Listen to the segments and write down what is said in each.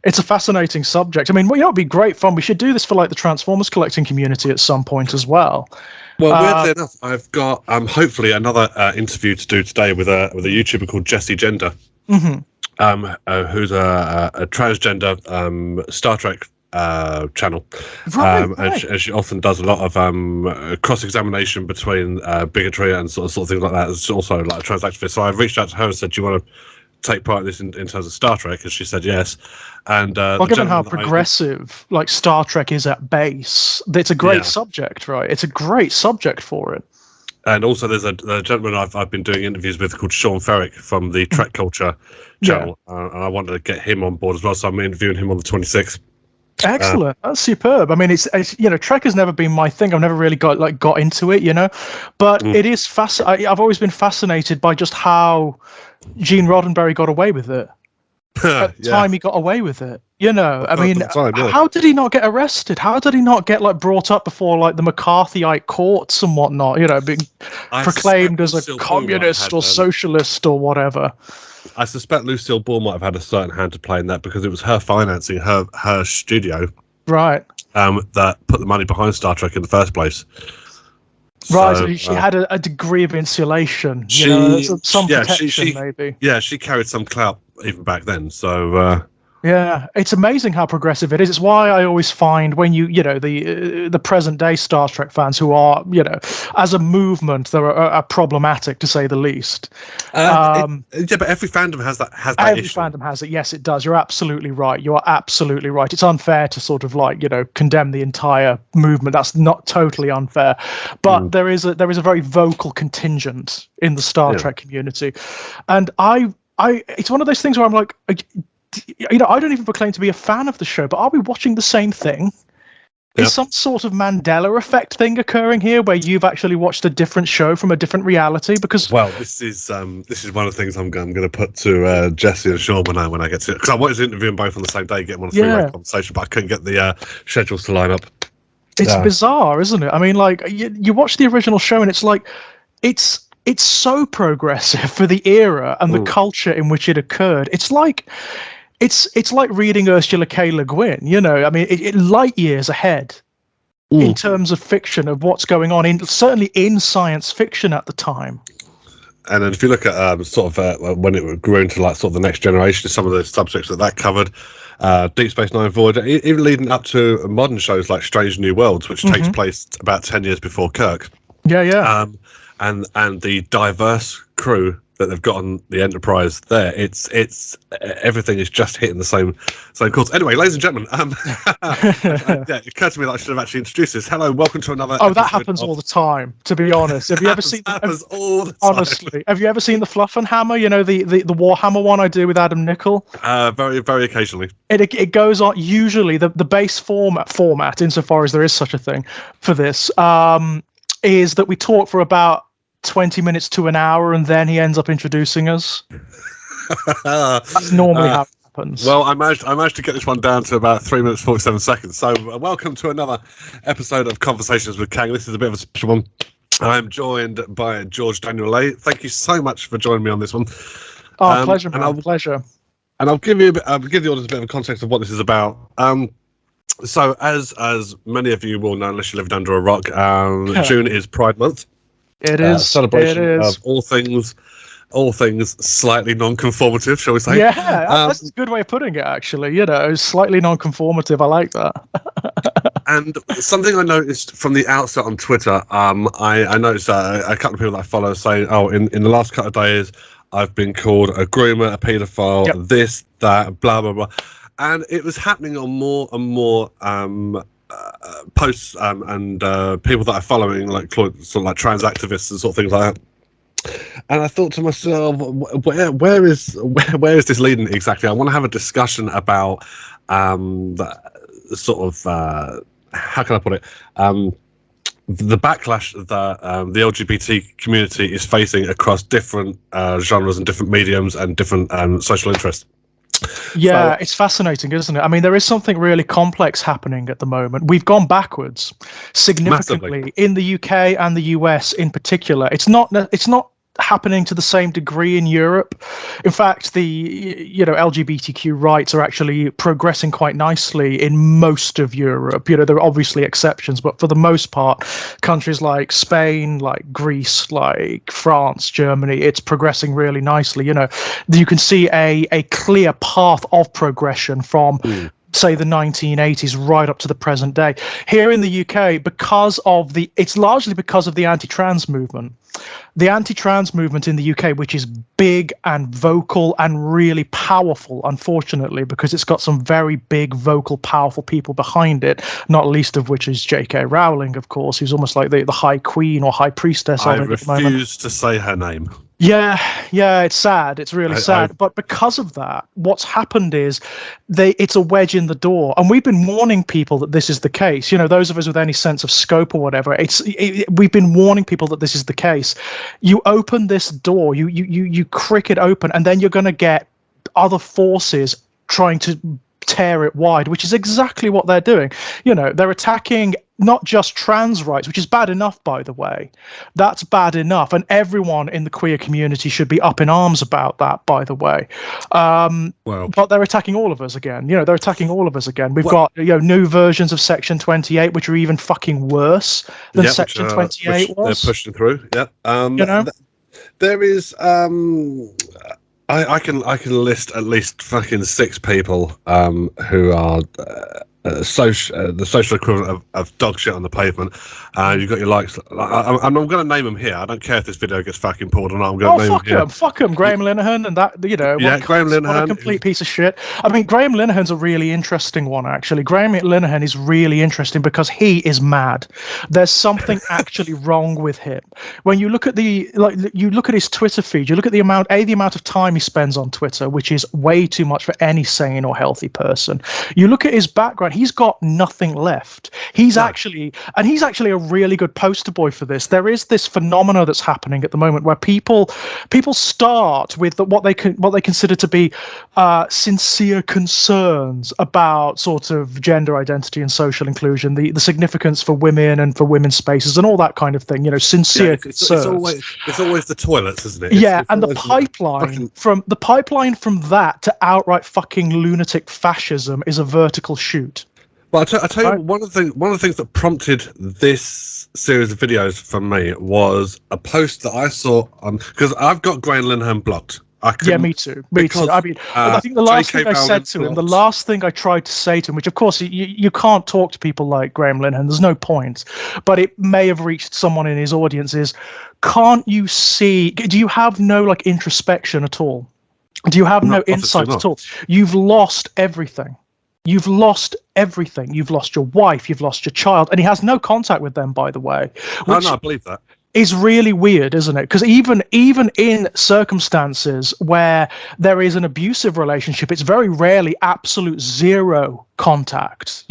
It's a fascinating subject. I mean, well, it'd be great fun. We should do this for like the Transformers collecting community at some point as well. Well, weirdly enough, I've got hopefully another interview to do today with a YouTuber called Jessie Gender, who's a transgender Star Trek channel, and she often does a lot of cross-examination between bigotry and sort of things like that. It's also like a trans activist. So I reached out to her and said, "Do you want to take part in this in terms of Star Trek?" And she said yes. And well, given how progressive like Star Trek is at base, it's a great subject, right? It's a great subject for it. And also, there's a gentleman I've been doing interviews with called Sean Ferrick from the Trek Culture channel, and I wanted to get him on board as well. So I'm interviewing him on the 26th. Excellent, that's superb. I mean, it's Trek has never been my thing. I've never really got into it, but it is I've always been fascinated by just how Gene Roddenberry got away with it. At the time he got away with it, I mean, how did he not get arrested? How did he not get brought up before the McCarthyite courts and whatnot? Being proclaimed as a communist or socialist or whatever. I suspect Lucille Ball might have had a certain hand to play in that, because it was her financing her studio, right? That put the money behind Star Trek in the first place. Right, so she had a degree of insulation, some protection, maybe. Yeah, she carried some clout even back then. So yeah, it's amazing how progressive it is. It's why I always find when the present day Star Trek fans who are as a movement, are problematic to say the least. But every fandom has that every issue. Fandom has it. Yes, it does. You're absolutely right. You are absolutely right. It's unfair to sort of condemn the entire movement. That's not totally unfair. But there is a very vocal contingent in the Star Trek community, and it's one of those things where I'm like, I don't even proclaim to be a fan of the show, but are we watching the same thing? Is some sort of Mandela effect thing occurring here, where you've actually watched a different show from a different reality? Because this is one of the things I'm going to put to Jesse and Sean when I get to it, because I wanted to interview them both on the same day, get them on a three-way conversation, but I couldn't get the schedules to line up. It's bizarre, isn't it? I mean, you watch the original show, and it's like it's so progressive for the era and the culture in which it occurred. It's like reading Ursula K. Le Guin, I mean, it light years ahead in terms of fiction, of what's going on, certainly in science fiction at the time. And then if you look at when it grew into sort of the next generation, some of the subjects that covered, Deep Space Nine, Voyager, even leading up to modern shows like Strange New Worlds, which takes place about 10 years before Kirk. Yeah. And the diverse crew that they've got on the Enterprise there, it's everything is just hitting the same course. Anyway, ladies and gentlemen, it occurred to me that I should have actually introduced this. Hello, welcome to another. Oh, that happens all the time. To be honest, have you ever seen? Happens all the time. Honestly, have you ever seen the Fluff and Hammer? The Warhammer one I do with Adam Nicol. Very, very occasionally. It goes on. Usually, the base format, insofar as there is such a thing for this, is that we talk for about 20 minutes to an hour, and then he ends up introducing us. That's normally how it happens. Well, I managed to get this one down to about 3 minutes 47 seconds. So welcome to another episode of Conversations with Kang. This is a bit of a special one. I'm joined by George Daniel Lay. Thank you so much for joining me on this one. Oh, pleasure, man. Pleasure. And I'll give the audience a bit of a context of what this is about. So as many of you will know, unless you lived under a rock, June is Pride Month. It is celebration of all things slightly non-conformative, shall we say? Yeah, that's a good way of putting it. Actually, slightly non-conformative. I like that. And something I noticed from the outset on Twitter, I noticed a couple of people that I follow saying, "Oh, in the last couple of days, I've been called a groomer, a paedophile, this, that, blah blah blah," and it was happening on more and more posts and people that are following, like trans activists and sort of things like that. And I thought to myself, where is this leading exactly? I want to have a discussion about the sort of how can I put it, the backlash that the LGBT community is facing across different genres and different mediums and different social interests. Yeah, it's fascinating, isn't it? I mean, there is something really complex happening at the moment. We've gone backwards significantly Massively. in the UK and the US in particular. It's not happening to the same degree in Europe. In fact, the LGBTQ rights are actually progressing quite nicely in most of Europe. There are obviously exceptions, but for the most part, countries like Spain, like Greece, like France, Germany, it's progressing really nicely. You can see a clear path of progression from say the 1980s right up to the present day. Here in the UK, it's largely because of the anti-trans movement. The anti-trans movement in the UK, which is big and vocal and really powerful, unfortunately, because it's got some very big, vocal, powerful people behind it, not least of which is J.K. Rowling, of course, who's almost like the high queen or high priestess of it at the moment. I refuse to say her name. Yeah, it's sad. It's really sad. But because of that, what's happened is it's a wedge in the door. And we've been warning people that this is the case. Those of us with any sense of scope or whatever, we've been warning people that this is the case. You open this door, you crick it open, and then you're going to get other forces trying to tear it wide, which is exactly what they're doing. They're attacking not just trans rights, which is bad enough, by the way. That's bad enough, and everyone in the queer community should be up in arms about that, by the way. But they're attacking all of us again. They're attacking all of us again. We've got new versions of Section 28, which are even fucking worse than Section 28 was. They're pushing through. Yeah. There is. I can list at least fucking 6 people who are the social equivalent of dog shit on the pavement. You've got your likes. I'm going to name them here. I don't care if this video gets fucking pulled or not. I'm going to name them here. Fuck him, Graham Linehan, and that Graham Linehan, what a complete piece of shit. I mean, Graham Linehan's a really interesting one, actually. Graham Linehan is really interesting because he is mad. There's something actually wrong with him. When you look at his Twitter feed, you look at the amount of time he spends on Twitter, which is way too much for any sane or healthy person. You look at his background. He's got nothing left. He's actually a really good poster boy for this. There is this phenomena that's happening at the moment where people start with what they consider to be sincere concerns about sort of gender identity and social inclusion, the significance for women and for women's spaces and all that kind of thing. Sincere concerns. It's always the toilets, isn't it? It's the pipeline from that to outright fucking lunatic fascism is a vertical shoot. Well, I tell you, one of the things that prompted this series of videos from me was a post that I saw on, because I've got Graham Linehan blocked. Me too. I mean, I think the last thing I said to him, the last thing I tried to say to him, which of course you can't talk to people like Graham Linehan, there's no point, but it may have reached someone in his audience, is, can't you see, do you have no introspection at all? Do you have no insight at all? You've lost everything. You've lost everything. You've lost your wife. You've lost your child. And he has no contact with them, by the way. No, I believe that. Is really weird, isn't it? Because even in circumstances where there is an abusive relationship, it's very rarely absolute zero contact,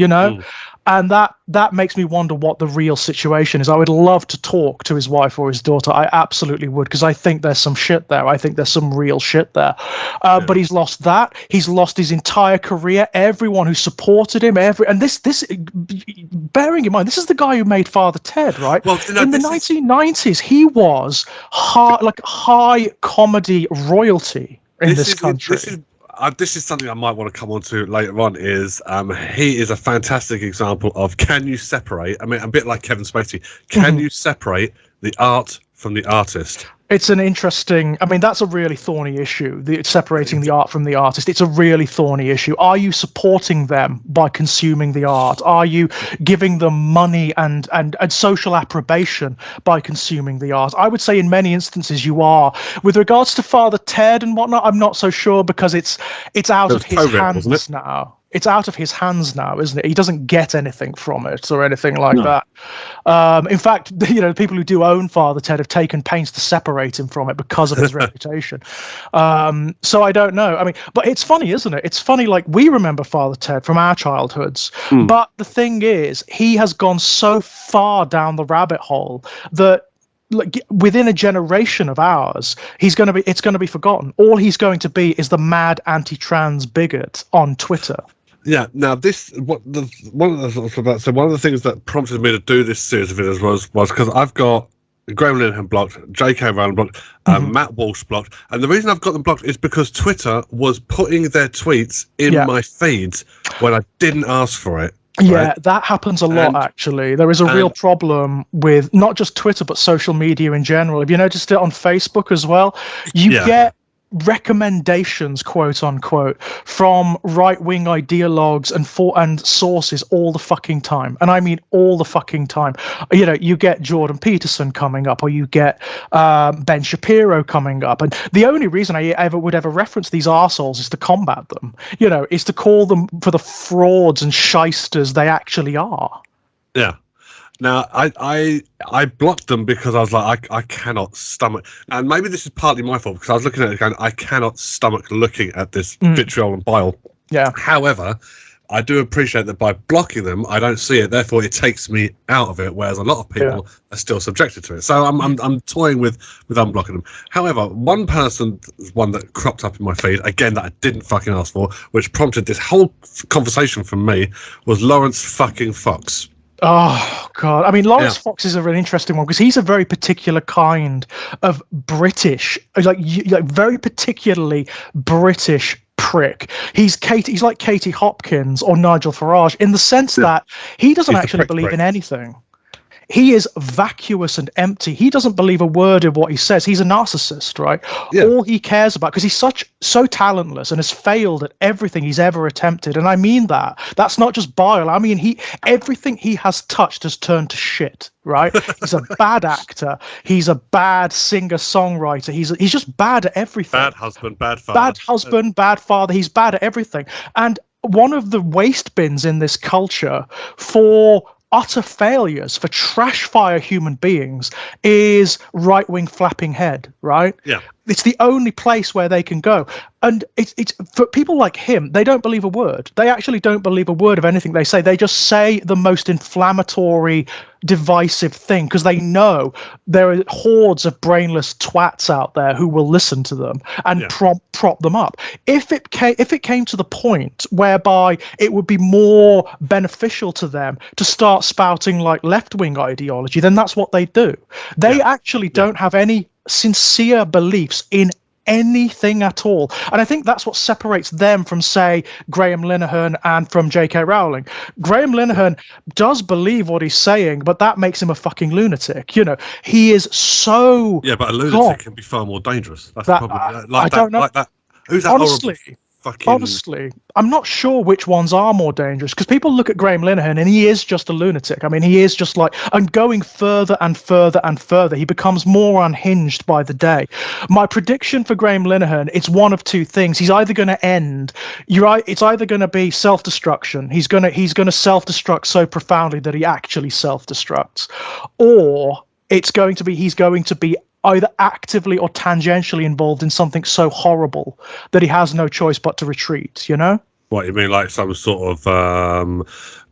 And that makes me wonder what the real situation is. I would love to talk to his wife or his daughter. I absolutely would, because I think there's some shit there. I think there's some real shit there. But he's lost that. He's lost his entire career. Everyone who supported him. And this, bearing in mind, this is the guy who made Father Ted, right? Well, in the 1990s, he was high comedy royalty in this country. This is something I might want to come on to later on, is he is a fantastic example of, can you separate, I mean, a bit like Kevin Spacey, can you separate the art from the artist? It's an interesting, I mean, that's a really thorny issue, separating the art from the artist. It's a really thorny issue. Are you supporting them by consuming the art? Are you giving them money and social approbation by consuming the art? I would say in many instances you are. With regards to Father Ted and whatnot, I'm not so sure, because it's out of his hands now. It's out of his hands now, isn't it? He doesn't get anything from it or anything like that. In fact, the people who do own Father Ted have taken pains to separate him from it because of his reputation. So I don't know. I mean, but it's funny, isn't it? It's funny, we remember Father Ted from our childhoods. But the thing is, he has gone so far down the rabbit hole that like within a generation of ours, it's going to be forgotten. All he's going to be is the mad anti-trans bigot on Twitter. Yeah. Now, one of the things that prompted me to do this series of videos was because I've got Graham Linehan blocked, J.K. Rowling blocked, Matt Walsh blocked, and the reason I've got them blocked is because Twitter was putting their tweets in my feeds when I didn't ask for it. Yeah, right? that happens a lot, actually. There is a real problem with not just Twitter, but social media in general. Have you noticed it on Facebook as well? You get recommendations, quote unquote, from right-wing ideologues and sources all the fucking time. And I mean all the fucking time. You know, you get Jordan Peterson coming up, or you get Ben Shapiro coming up. And the only reason I would ever reference these arseholes is to combat them, you know, is to call them for the frauds and shysters they actually are. Yeah. Now, I blocked them because I was like, I cannot stomach, and maybe this is partly my fault because I was looking at it going, I cannot stomach looking at this vitriol and bile. Yeah. However, I do appreciate that by blocking them, I don't see it. Therefore, it takes me out of it, whereas a lot of people are still subjected to it. So I'm toying with unblocking them. However, one that cropped up in my feed, again, that I didn't fucking ask for, which prompted this whole conversation from me, was Lawrence fucking Fox. Oh, God. I mean, Lawrence Fox is a really interesting one because he's a very particular kind of British, like very particularly British prick. He's like Katie Hopkins or Nigel Farage in the sense that he doesn't actually believe in anything. He is vacuous and empty. He doesn't believe a word of what he says. He's a narcissist, right? Yeah. All he cares about, because he's so talentless and has failed at everything he's ever attempted. And I mean that. That's not just bile. I mean, everything he has touched has turned to shit, right? He's a bad actor. He's a bad singer-songwriter. He's just bad at everything. Bad husband, bad father. Bad husband, bad father. He's bad at everything. And one of the waste bins in this culture for utter failures, for trash fire human beings, is right-wing flapping head, right? Yeah. It's the only place where they can go. And it's for people like him, they don't believe a word. They actually don't believe a word of anything they say. They just say the most inflammatory, divisive thing because they know there are hordes of brainless twats out there who will listen to them and prop them up. If it came to the point whereby it would be more beneficial to them to start spouting like left-wing ideology, then that's what they do. They actually don't have any sincere beliefs in anything at all. And I think that's what separates them from, say, Graham Linehan and from J.K. Rowling. Graham Linehan does believe what he's saying, but that makes him a fucking lunatic. You know, he is so... Yeah, but a lunatic can be far more dangerous. That's probably... I don't know. Like that. Who's that honestly, fucking... Honestly, I'm not sure which ones are more dangerous because people look at Graham Linehan and he is just a lunatic. I mean, he is just like, and going further and further and further, he becomes more unhinged by the day. My prediction for Graham Linehan, it's one of two things. He's either going to end, it's either going to be self-destruction. He's going to self-destruct so profoundly that he actually self-destructs, or he's going to be either actively or tangentially involved in something so horrible that he has no choice but to retreat, you know? What, you mean like some sort of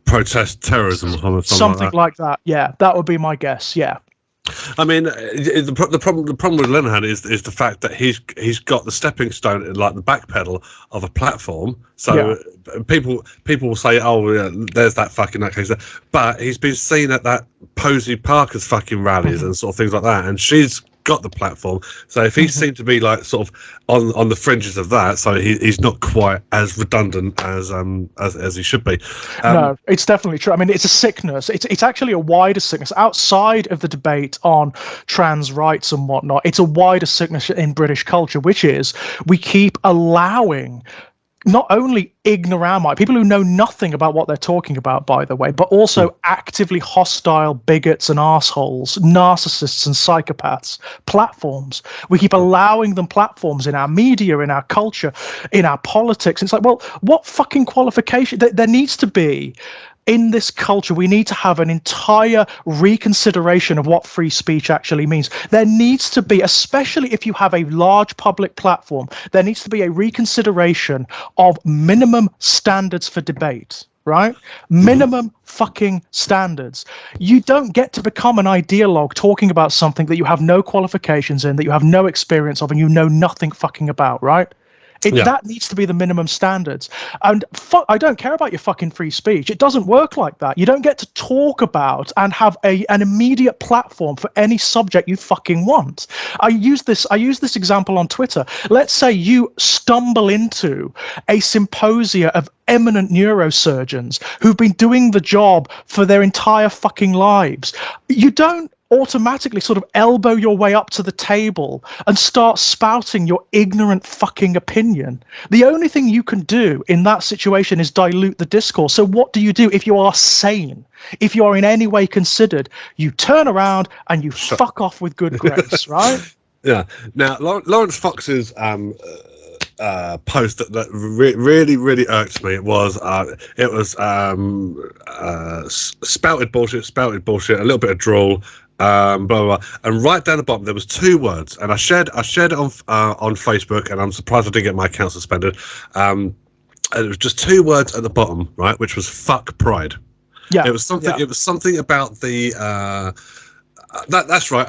protest terrorism or something like that? Yeah, that would be my guess, yeah. I mean, the problem with Linehan is the fact that he's got the stepping stone, like the back pedal of a platform. So people will say, "Oh, yeah, there's that fucking that case," but he's been seen at that Posey Parker's fucking rallies and sort of things like that, and she's got the platform. So if he seemed to be like sort of on the fringes of that, so he's not quite as redundant as he should be. No, it's definitely true. I mean, it's a sickness. It's actually a wider sickness outside of the debate on trans rights and whatnot. It's a wider sickness in British culture, which is we keep allowing not only ignoramite, people who know nothing about what they're talking about, by the way, but also actively hostile bigots and assholes, narcissists and psychopaths, platforms. We keep allowing them platforms in our media, in our culture, in our politics. It's like, well, what fucking qualification? There needs to be, in this culture, we need to have an entire reconsideration of what free speech actually means. There needs to be, especially if you have a large public platform, there needs to be a reconsideration of minimum standards for debate, right? Minimum fucking standards. You don't get to become an ideologue talking about something that you have no qualifications in, that you have no experience of, and you know nothing fucking about, right? That needs to be the minimum standards. And I don't care about your fucking free speech. It doesn't work like that. You don't get to talk about and have an immediate platform for any subject you fucking want. I use this example on Twitter. Let's say you stumble into a symposia of eminent neurosurgeons who've been doing the job for their entire fucking lives. You don't automatically sort of elbow your way up to the table and start spouting your ignorant fucking opinion. The only thing you can do in that situation is dilute the discourse. So what do you do if you are sane? If you are in any way considered, you turn around and you fuck off with good grace, right? Yeah. Now, Lawrence Fox's post that really irked me was spouted bullshit, a little bit of drool, blah, blah, blah. And right down the bottom there was 2 words, and I shared it on Facebook, and I'm surprised I didn't get my account suspended. And it was just 2 words at the bottom, right, which was "fuck pride." Yeah, it was something. Yeah. It was something about the. That's right.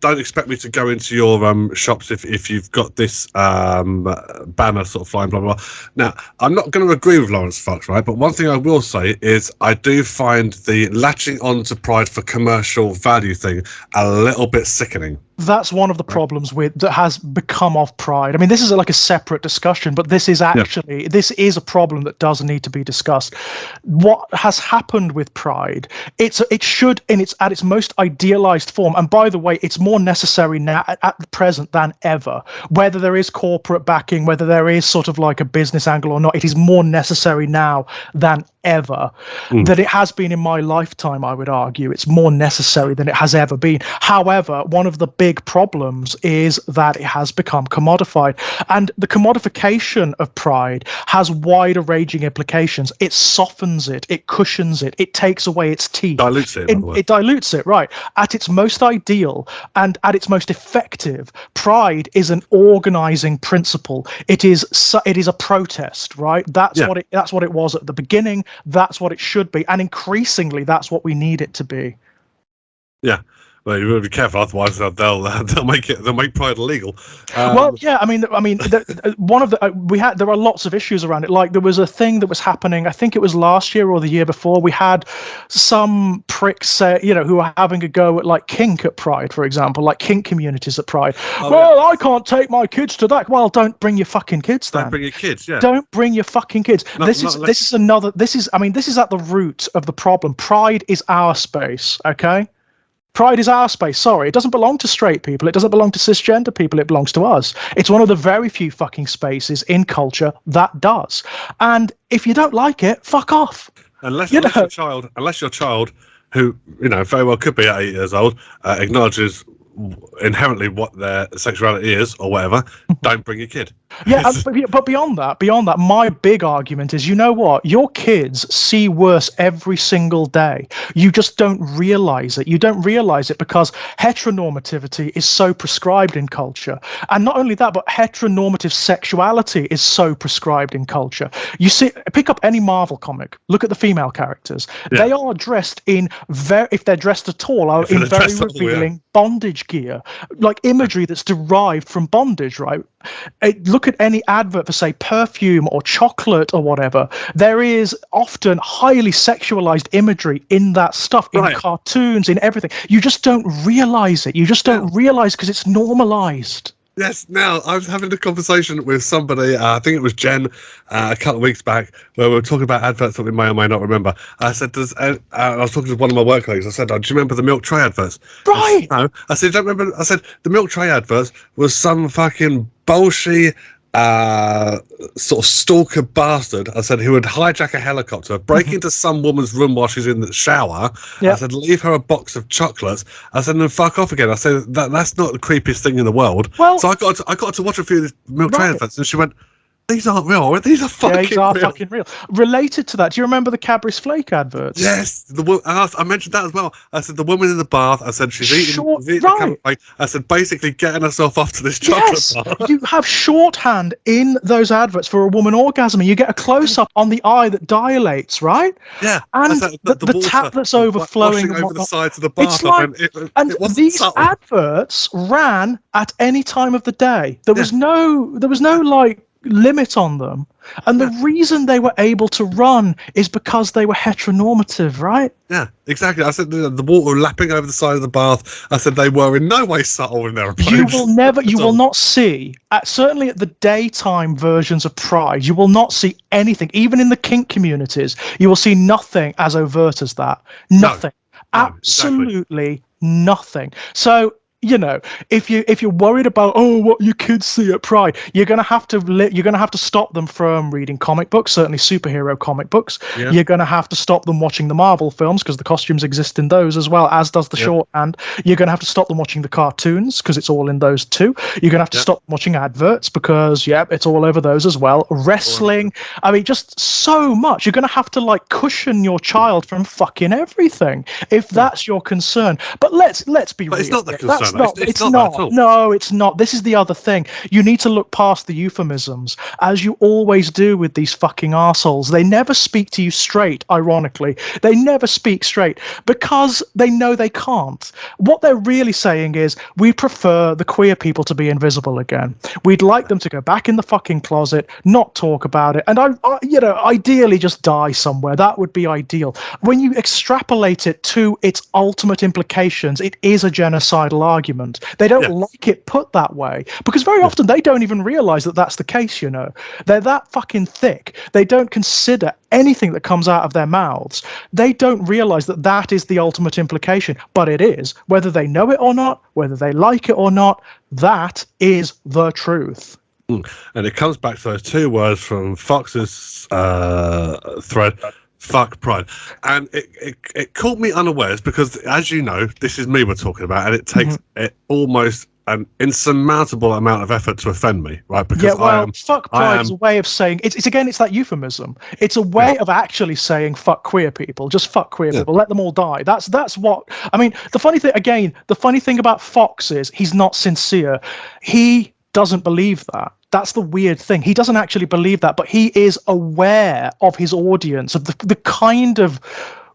Don't expect me to go into your shops if you've got this banner sort of flying, blah, blah, blah. Now, I'm not going to agree with Lawrence Fox, right? But one thing I will say is I do find the latching on to pride for commercial value thing a little bit sickening. That's one of the problems that has become of pride. I mean, this is like a separate discussion, but this is actually this is a problem that does need to be discussed. What has happened with pride? It should at its most idealized form. And by the way, it's more necessary now at the present than ever. Whether there is corporate backing, whether there is sort of like a business angle or not, it is more necessary now than ever. That it has been in my lifetime. I would argue it's more necessary than it has ever been. However, one of the big problems is that it has become commodified, and the commodification of pride has wider ranging implications. It softens it, it cushions it, it takes away its teeth, dilutes it. It dilutes it, right? At its most ideal and at its most effective, pride is an organizing principle. It is a protest, right? That's what it was at the beginning. That's what it should be, and increasingly that's what we need it to be. Yeah. Well, you better be careful, otherwise they'll make pride illegal. Well, yeah, I mean, one of the there are lots of issues around it. Like there was a thing that was happening. I think it was last year or the year before. We had some pricks, who were having a go at like kink at Pride, for example, like kink communities at Pride. I can't take my kids to that. Well, don't bring your fucking kids then. Don't bring your kids. Yeah. Don't bring your fucking kids. This is at the root of the problem. Pride is our space. Okay. Pride is our space. Sorry, it doesn't belong to straight people. It doesn't belong to cisgender people. It belongs to us. It's one of the very few fucking spaces in culture that does. And if you don't like it, fuck off. Unless your child, who very well could be at 8 years old, acknowledges inherently what their sexuality is or whatever, don't bring your kid. Yeah, but beyond that, my big argument is, you know what? Your kids see worse every single day. You just don't realize it. You don't realize it because heteronormativity is so prescribed in culture. And not only that, but heteronormative sexuality is so prescribed in culture. You see, pick up any Marvel comic, look at the female characters. Yeah. They are dressed in if they're dressed at all, are in very revealing bondage gear, like imagery that's derived from bondage, right? Look at any advert for, say, perfume or chocolate or whatever. There is often highly sexualized imagery in that stuff, in cartoons, in everything. You just don't realize it. You just don't realize because it's normalized. Yes. Now, I was having a conversation with somebody, I think it was Jen, a couple of weeks back, where we were talking about adverts that we may or may not remember. I said, I was talking to one of my work colleagues. I said, do you remember the milk tray adverts? Right. No. I said, don't remember. I said, the milk tray adverts was some fucking bullshit sort of stalker bastard. I said, who would hijack a helicopter, break into some woman's room while she's in the shower. I said, leave her a box of chocolates. I said, and then fuck off again. I said, that's not the creepiest thing in the world. Well, so I got to watch a few of these milk tray adverts, and she went, these aren't real. These are fucking real. Related to that, do you remember the Cadbury's Flake adverts? Yes, I mentioned that as well. I said the woman in the bath. I said she's eating the Cadbury. I said basically getting herself off to this chocolate bar. You have shorthand in those adverts for a woman orgasming. You get a close up on the eye that dilates, right? Yeah, and the tap that's overflowing over the sides of the bath. It's like, and these adverts ran at any time of the day. There was no like limit on them, and the reason they were able to run is because they were heteronormative, right? Yeah, exactly. I said the water lapping over the side of the bath. I said they were in no way subtle in their approach. You will not see, certainly at the daytime versions of Pride, you will not see anything, even in the kink communities, you will see nothing as overt as that. Nothing. Absolutely nothing. So, if you're worried about what your kids see at Pride, you're gonna have to stop them from reading comic books, certainly superhero comic books. Yeah. You're gonna have to stop them watching the Marvel films because the costumes exist in those as well, as does the shorthand. You're gonna have to stop them watching the cartoons because it's all in those too. You're gonna have to stop them watching adverts because it's all over those as well. Wrestling, I mean, just so much. You're gonna have to like cushion your child from fucking everything if that's your concern. But let's be real. It's not the concern. It's not. No, it's not. This is the other thing. You need to look past the euphemisms, as you always do with these fucking arseholes. They never speak to you straight, ironically. They never speak straight because they know they can't. What they're really saying is, we prefer the queer people to be invisible again. We'd like them to go back in the fucking closet, not talk about it, and ideally just die somewhere. That would be ideal. When you extrapolate it to its ultimate implications, it is a genocidal argument. They don't like it put that way because very often they don't even realize that that's the case. They're that fucking thick. They don't consider anything that comes out of their mouths. They don't realize that that is the ultimate implication, but it is. Whether they know it or not, whether they like it or not, that is the truth. And it comes back to those two words from Fox's thread. Fuck Pride. And it caught me unawares because, as you know, this is me we're talking about, and it takes almost an insurmountable amount of effort to offend me, right? Because fuck Pride is a way of saying it's that euphemism. It's a way of actually saying fuck queer people. Just fuck queer people. Let them all die. That's what I mean. The funny thing about Fox is he's not sincere. He doesn't believe that. That's the weird thing. He doesn't actually believe that, but he is aware of his audience, of the kind of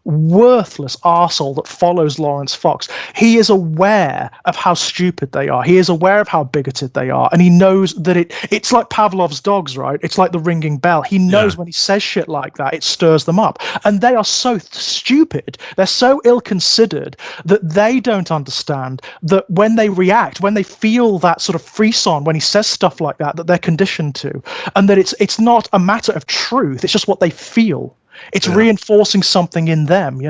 worthless arsehole that follows Lawrence Fox. He is aware of how stupid they are. He is aware of how bigoted they are. And he knows that it's like Pavlov's dogs, right? It's like the ringing bell. He knows when he says shit like that, it stirs them up. And they are so stupid. They're so ill-considered that they don't understand that when they react, when they feel that sort of frisson, when he says stuff like that they're conditioned to, and that it's not a matter of truth. It's just what they feel. It's reinforcing something in them,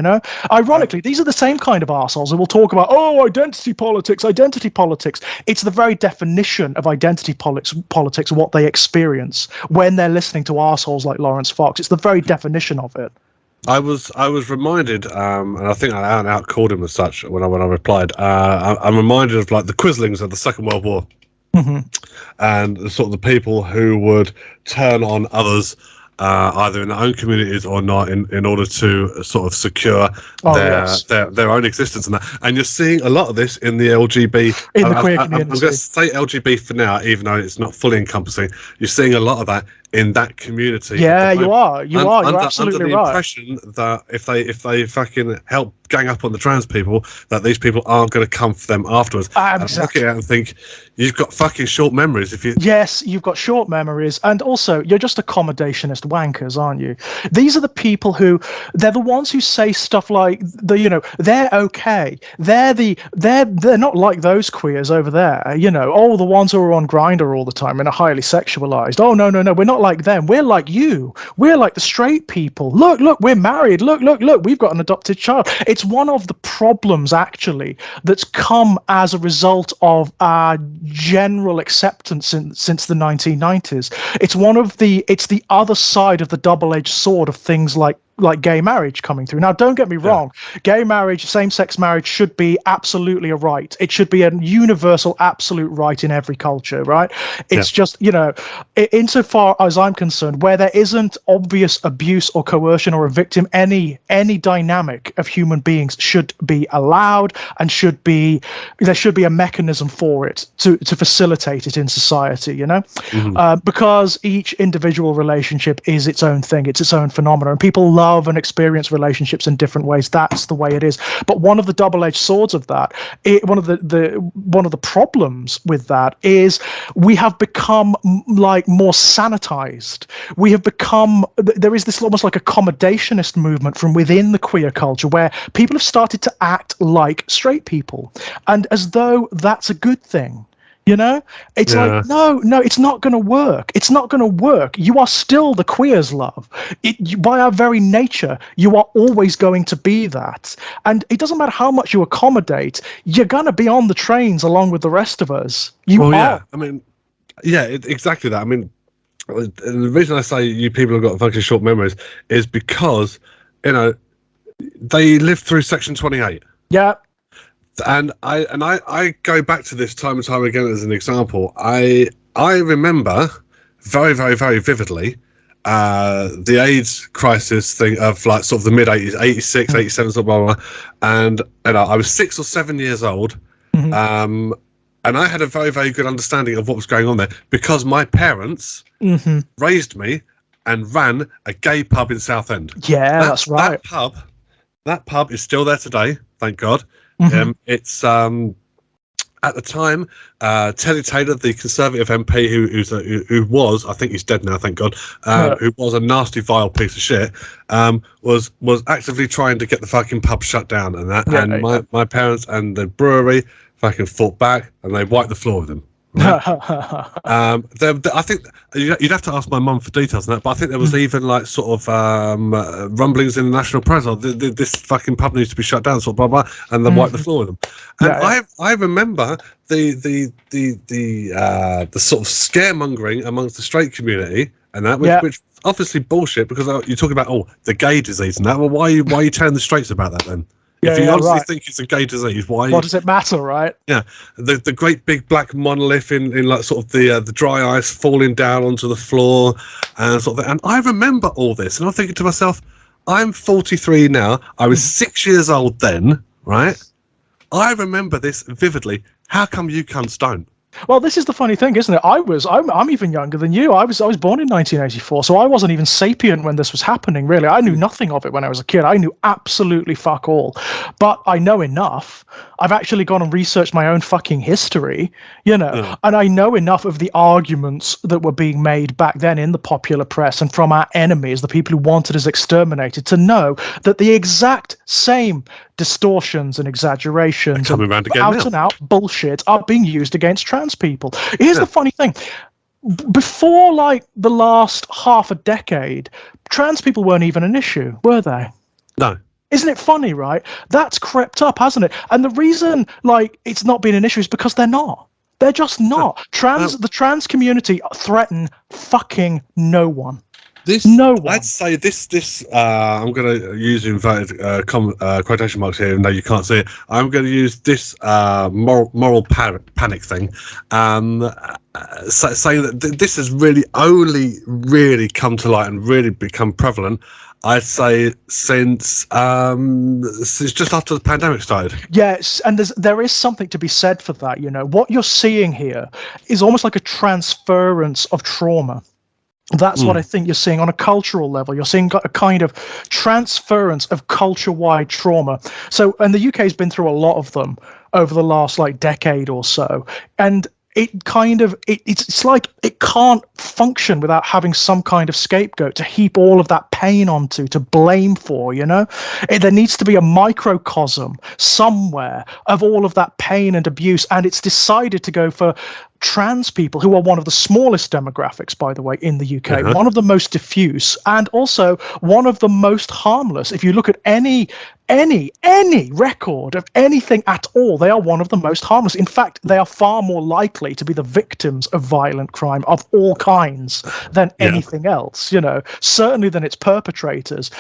Ironically, these are the same kind of arseholes who will talk about, identity politics. It's the very definition of identity politics, what they experience when they're listening to arseholes like Lawrence Fox. It's the very definition of it. I was reminded, and I think I out called him as such when I replied. I'm reminded of like the Quislings of the Second World War, and the sort of the people who would turn on others. Either in their own communities or not, in order to sort of secure their own existence and that. And you're seeing a lot of this in the LGB. In the queer community. I'm going to say LGB for now, even though it's not fully encompassing. You're seeing a lot of that in that community. Yeah, you are. You're absolutely under the right. Impression that if they fucking help gang up on the trans people, that these people aren't going to come for them afterwards. I look at it and think, you've got fucking short memories. Yes, you've got short memories, and also you're just accommodationist wankers, aren't you? These are the people they're the ones who say stuff like they're okay. They're not like those queers over there. The ones who are on Grindr all the time and are highly sexualized. Oh no, we're not like them. We're like you. We're like the straight people. Look, we're married. Look, we've got an adopted child. It's one of the problems actually that's come as a result of our general acceptance since the 1990s. It's the other side of the double-edged sword of things like like gay marriage coming through. Now, don't get me wrong, gay marriage, same-sex marriage should be absolutely a right. It should be a universal absolute right in every culture, right? It's just, insofar as I'm concerned, where there isn't obvious abuse or coercion or a victim, any dynamic of human beings should be allowed, and there should be a mechanism for it to facilitate it in society, because each individual relationship is its own thing, it's its own phenomenon, and people love and experience relationships in different ways. That's the way it is. But one of the double-edged swords of that, one of the problems with that is we have become like more sanitized. We have become, there is this almost like accommodationist movement from within the queer culture where people have started to act like straight people, and as though that's a good thing. It's like, no, it's not going to work. It's not going to work. You are still the queers, love. By our very nature, you are always going to be that. And it doesn't matter how much you accommodate, you're going to be on the trains along with the rest of us. Yeah. I mean, exactly that. I mean, the reason I say you people have got fucking short memories is because, they lived through Section 28. Yeah. And I go back to this time and time again as an example. I remember very, very, very vividly the AIDS crisis thing of like sort of the mid 80s, 86, 87, blah, blah, blah. And I was 6 or 7 years old. And I had a very, very good understanding of what was going on there because my parents raised me and ran a gay pub in Southend. Yeah, that's right. That pub is still there today, thank God. It's at the time Teddy Taylor, the Conservative MP, who was, I think he's dead now, thank God, who was a nasty, vile piece of shit, was actively trying to get the fucking pub shut down and that. And my parents and the brewery fucking fought back and they wiped the floor with them. Right? I think you'd have to ask my mum for details on that, but I think there was even like sort of rumblings in the national press. This fucking pub needs to be shut down, sort of blah blah, and then wipe the floor with them. And I remember the sort of scaremongering amongst the straight community, and that which obviously bullshit because you're talking about the gay disease and that. Well, why are you telling the straights about that then? If you honestly think it's a gay disease, why? What does it matter, right? Yeah, the great big black monolith in like sort of the dry ice falling down onto the floor and sort of. And I remember all this, and I'm thinking to myself, I'm 43 now. I was 6 years old then, right? I remember this vividly. How come you cunts don't? Well, this is the funny thing, isn't it? I'm even younger than you. I was born in 1984, so I wasn't even sapient when this was happening, really. I knew nothing of it when I was a kid. I knew absolutely fuck all. But I know enough. I've actually gone and researched my own fucking history, and I know enough of the arguments that were being made back then in the popular press and from our enemies, the people who wanted us exterminated, to know that the exact same distortions and exaggerations and out-and-out bullshit are being used against trans people. Here's the funny thing. Before, like, the last half a decade, trans people weren't even an issue, were they? No. Isn't it funny, right? That's crept up, hasn't it? And the reason, like, it's not been an issue is because they're not. They're just not. The trans community threaten fucking no one. I'd say this. I'm going to use inverted quotation marks here, though you can't see it. I'm going to use this moral panic thing, saying that this has really only really come to light and really become prevalent. I'd say since just after the pandemic started. Yes, and there is something to be said for that. What you're seeing here is almost like a transference of trauma. That's what I think you're seeing on a cultural level. You're seeing a kind of transference of culture-wide trauma. So, and the UK has been through a lot of them over the last decade or so, and it kind of it's like it can't function without having some kind of scapegoat to heap all of that pain onto, to blame for. There needs to be a microcosm somewhere of all of that pain and abuse, and it's decided to go for trans people, who are one of the smallest demographics, by the way, in the UK, Uh-huh. one of the most diffuse, and also one of the most harmless. If you look at any record of anything at all, they are one of the most harmless. In fact, they are far more likely to be the victims of violent crime of all kinds than anything else, certainly than its perpetrators.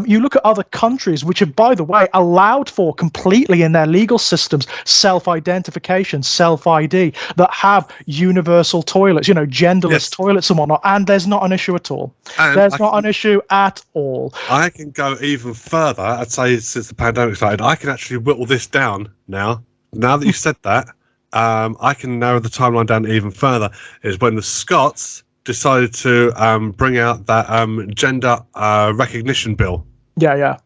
You look at other countries which have, by the way, allowed for completely in their legal systems self-identification, self-ID, that have universal toilets, genderless toilets and whatnot, and there's not an issue at all. There's not an issue at all. I can go even further. I'd say since the pandemic started, I can actually whittle this down now. Now that you said that, I can narrow the timeline down even further. Is when the Scots decided to bring out that gender recognition bill. Yeah.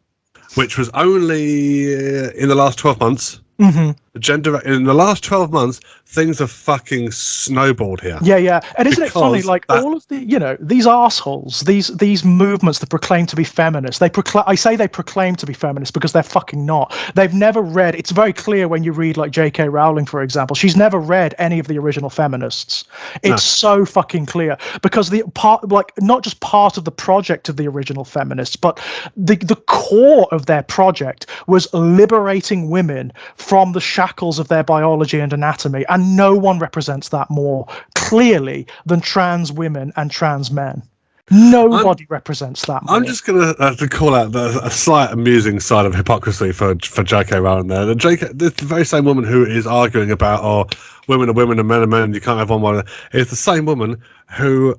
Which was only in the last 12 months. Mm-hmm. In the last 12 months, things have fucking snowballed here. Yeah. And isn't it funny, all of the, these assholes, these movements that proclaim to be feminists, I say they proclaim to be feminists because they're fucking not. They've never read, it's very clear when you read like J.K. Rowling, for example, she's never read any of the original feminists. It's so fucking clear because not just part of the project of the original feminists, but the core of their project was liberating women from the shackles of their biology and anatomy, and no one represents that more clearly than trans women and trans men. Nobody represents that more. I'm just going to call out a slight amusing side of hypocrisy for J.K. Rowling there. The very same woman who is arguing about, women are women and men are men, you can't have one, is the same woman who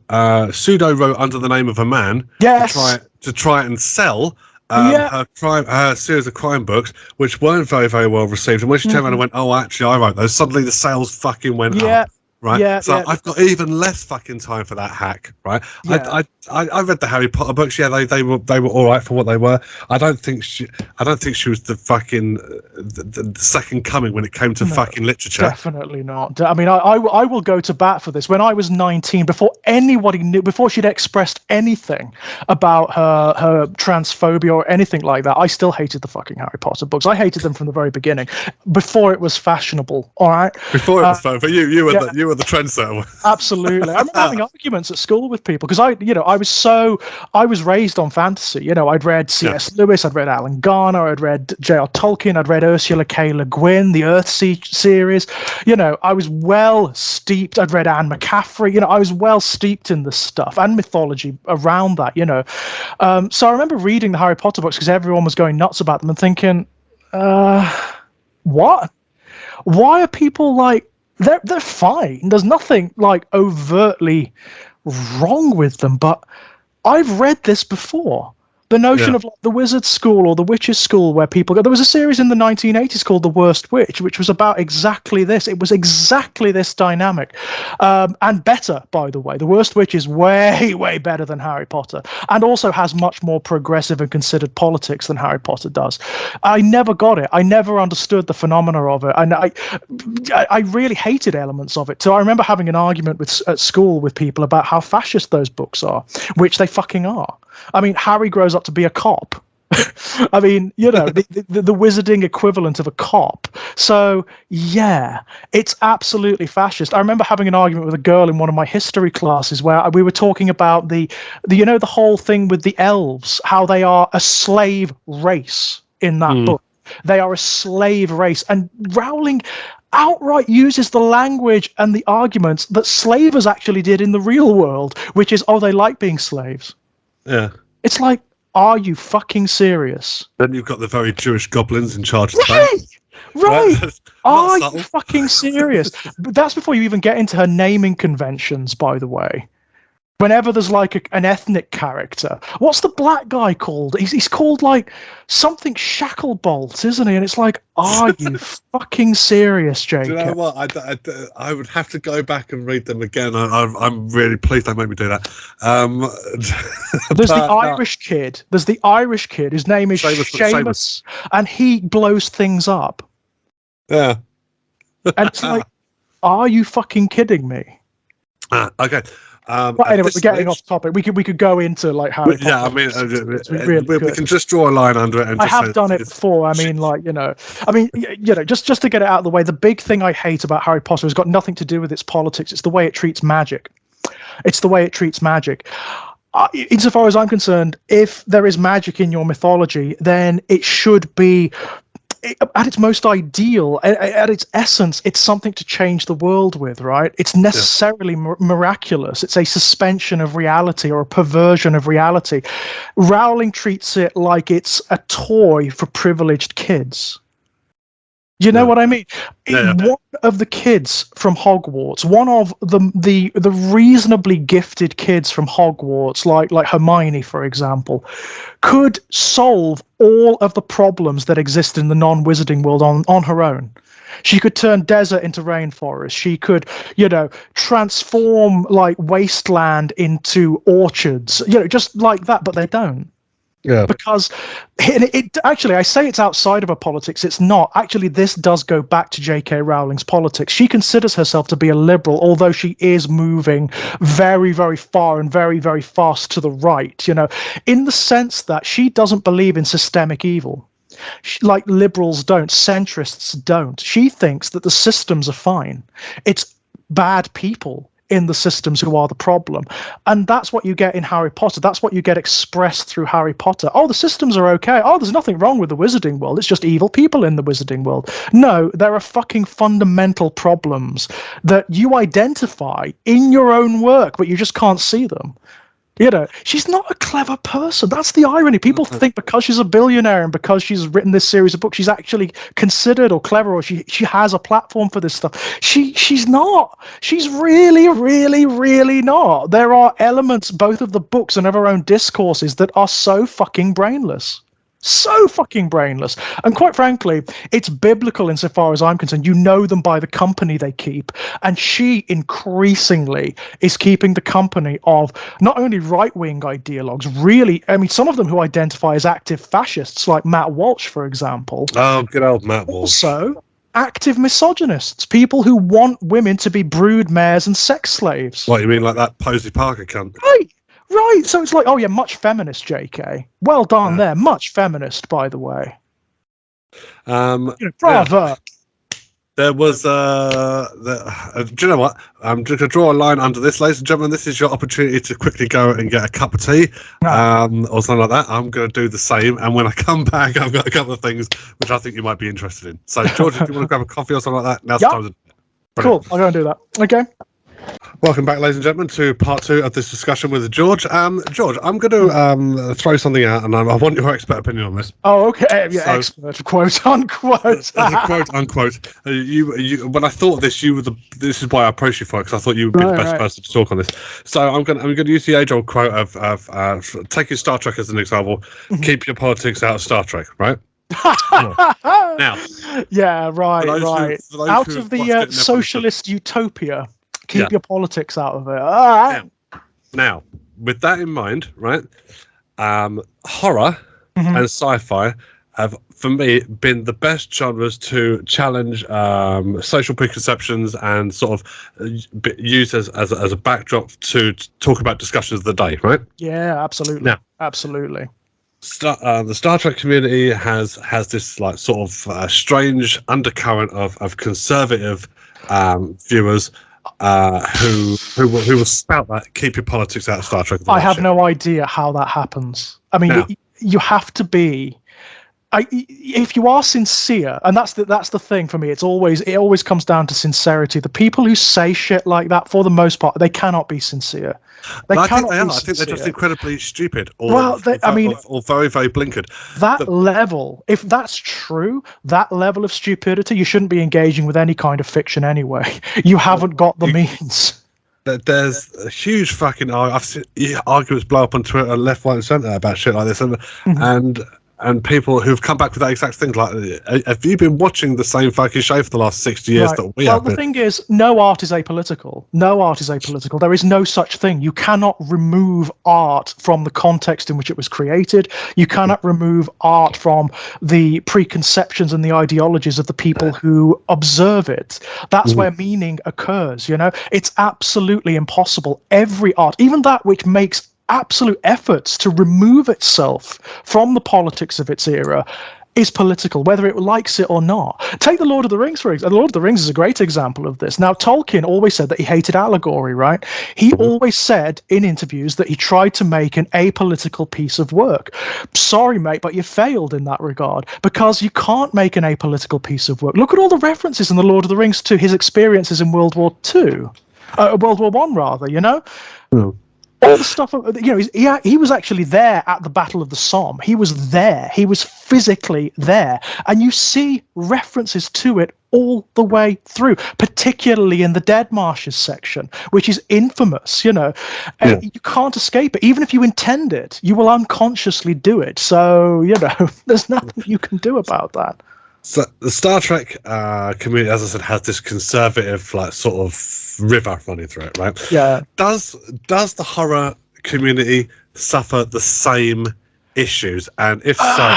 pseudo wrote under the name of a man to try and sell her series of crime books, which weren't very, very well received. And when she turned around and went, actually, I wrote those, suddenly the sales fucking went up. Right, I've got even less fucking time for that hack. Right, I read the Harry Potter books. Yeah, they were all right for what they were. I don't think she was the fucking the second coming when it came to fucking literature. Definitely not. I mean, I will go to bat for this. When I was 19, before anybody knew, before she'd expressed anything about her transphobia or anything like that, I still hated the fucking Harry Potter books. I hated them from the very beginning, before it was fashionable. All right, before it was fashionable. You were the trendsetter. Absolutely. I remember having arguments at school with people because I was raised on fantasy. I'd read C.S. Lewis, I'd read Alan Garner, I'd read J.R. Tolkien, I'd read Ursula K. Le Guin, the Earthsea series. I was well steeped. I'd read Anne McCaffrey. I was well steeped in this stuff and mythology around that. So I remember reading the Harry Potter books because everyone was going nuts about them and thinking, what? Why are people like? They're fine. There's nothing like overtly wrong with them, but I've read this before. The notion of like the wizard school or the witches school where people go. There was a series in the 1980s called The Worst Witch, which was about exactly this. It was exactly this dynamic. And better, by the way. The Worst Witch is way, way better than Harry Potter and also has much more progressive and considered politics than Harry Potter does. I never got it. I never understood the phenomena of it. And I really hated elements of it. So I remember having an argument at school with people about how fascist those books are, which they fucking are. I mean, Harry grows up to be a cop. I mean, the wizarding equivalent of a cop. So, yeah, it's absolutely fascist. I remember having an argument with a girl in one of my history classes where we were talking about the whole thing with the elves, how they are a slave race in that book. They are a slave race. And Rowling outright uses the language and the arguments that slavers actually did in the real world, which is, they like being slaves. Yeah. It's like, are you fucking serious? Then you've got the very Jewish goblins in charge of the bank. Right. Are you fucking serious? But that's before you even get into her naming conventions, by the way. Whenever there's like an ethnic character, what's the black guy called? He's called like something Shacklebolt, isn't he? And it's like, are you fucking serious, Jake? Do you know what? I would have to go back and read them again. I'm really pleased they made me do that. There's the Irish kid. There's the Irish kid. His name is Seamus, and he blows things up. Yeah. And it's like, are you fucking kidding me? Okay. But anyway, we're getting off topic. We could go into like Harry Potter. Yeah, I mean, we can just draw a line under it. And I have done it before. I mean, like, just to get it out of the way, the big thing I hate about Harry Potter has got nothing to do with its politics. It's the way it treats magic. Insofar as I'm concerned, if there is magic in your mythology, then it should be, at its most ideal, at its essence, it's something to change the world with, right? It's necessarily miraculous. It's a suspension of reality or a perversion of reality. Rowling treats it like it's a toy for privileged kids. You know what I mean? One of the kids from Hogwarts, one of the reasonably gifted kids from Hogwarts, like Hermione, for example, could solve all of the problems that exist in the non-wizarding world on her own. She could turn desert into rainforest. She could, transform like wasteland into orchards, just like that, but they don't. Yeah, because it actually, I say it's outside of her politics. It's not. Actually, this does go back to J.K. Rowling's politics. She considers herself to be a liberal, although she is moving very, very far and very, very fast to the right, in the sense that she doesn't believe in systemic evil. Like liberals don't, centrists don't. She thinks that the systems are fine. It's bad people in the systems who are the problem. And that's what you get in Harry Potter. That's what you get expressed through Harry Potter. Oh, the systems are okay. Oh, there's nothing wrong with the wizarding world. It's just evil people in the wizarding world. No, there are fucking fundamental problems that you identify in your own work, but you just can't see them. She's not a clever person. That's the irony. People think because she's a billionaire and because she's written this series of books, she's actually considered or clever, or she has a platform for this stuff. She's not. She's really, really, really not. There are elements, both of the books and of her own discourses, that are so fucking brainless. So fucking brainless. And quite frankly, it's biblical insofar as I'm concerned. You know them by the company they keep. And she increasingly is keeping the company of not only right-wing ideologues, really, I mean, some of them who identify as active fascists, like Matt Walsh, for example. Oh, good old Matt Walsh. Also, active misogynists, people who want women to be brood mares and sex slaves. What, you mean like that Posey Parker cunt? Right, so it's like, oh yeah, much feminist, JK. Well done there, much feminist, by the way. Bravo. Yeah. There was, do you know what? I'm just going to draw a line under this, ladies and gentlemen. This is your opportunity to quickly go and get a cup of tea, or something like that. I'm going to do the same, and when I come back, I've got a couple of things which I think you might be interested in. So, George, if you want to grab a coffee or something like that, now's the time. Cool, I'll go and do that. Okay. Welcome back, ladies and gentlemen, to part 2 of this discussion with George. George, I'm going to throw something out, and I want your expert opinion on this. Oh, okay. Yeah, so, expert, quote unquote. As a quote unquote. You, when I thought of this, this is why I approached you for it, because I thought you would be the best person to talk on this. So I'm going to use the age-old quote of taking Star Trek as an example. Keep your politics out of Star Trek, right? Now. Yeah, right. Out of the socialist utopia. Keep your politics out of it. All right. Now, with that in mind, right, horror and sci-fi have, for me, been the best genres to challenge social preconceptions and sort of use as a backdrop to talk about discussions of the day, right? Yeah, absolutely. Now, absolutely. The Star Trek community has this like sort of strange undercurrent of conservative viewers who will spout that keep your politics out of Star Trek. I have no idea how that happens. I mean, you have to be. If you are sincere, and that's the thing for me, it always comes down to sincerity. The people who say shit like that, for the most part, they cannot be sincere. I think they're just incredibly stupid, or very, very blinkered. Level, if that's true, that level of stupidity, you shouldn't be engaging with any kind of fiction anyway. You haven't got the means. There's a huge fucking I've seen arguments blow up on Twitter left, right, and centre about shit like this, and and people who've come back with that exact thing, like, have you been watching the same fucking show for the last 60 years that we have? Well, the thing is, no art is apolitical. No art is apolitical. There is no such thing. You cannot remove art from the context in which it was created. You cannot remove art from the preconceptions and the ideologies of the people who observe it. That's where meaning occurs, you know? It's absolutely impossible. Every art, even that which makes absolute efforts to remove itself from the politics of its era, is political, whether it likes it or not. Take The Lord of the Rings, for example. The Lord of the Rings is a great example of this. Now, Tolkien always said that he hated allegory, right? He always said in interviews that he tried to make an apolitical piece of work. Sorry, mate, but you failed in that regard, because you can't make an apolitical piece of work. Look at all the references in The Lord of the Rings to his experiences in World War One, rather, you know? All the stuff, you know, he was actually there at the Battle of the Somme. He was there. He was physically there. And you see references to it all the way through, particularly in the Dead Marshes section, which is infamous, you know. And you can't escape it. Even if you intend it, you will unconsciously do it. So, you know, there's nothing you can do about that. So the Star Trek community, as I said, has this conservative, like, sort of river running through it, right? Yeah. Does the horror community suffer the same issues? And if so,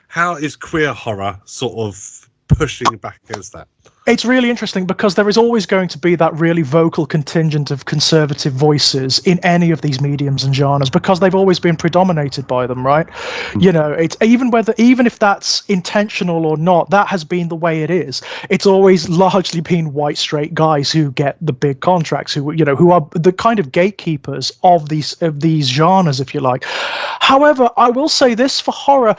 how is queer horror sort of pushing back against that? It's really interesting, because there is always going to be that really vocal contingent of conservative voices in any of these mediums and genres, because they've always been predominated by them, right? You know, it's even if that's intentional or not, that has been the way it is. It's always largely been white straight guys who get the big contracts, who are the kind of gatekeepers of these genres, if you like. However, I will say this for horror.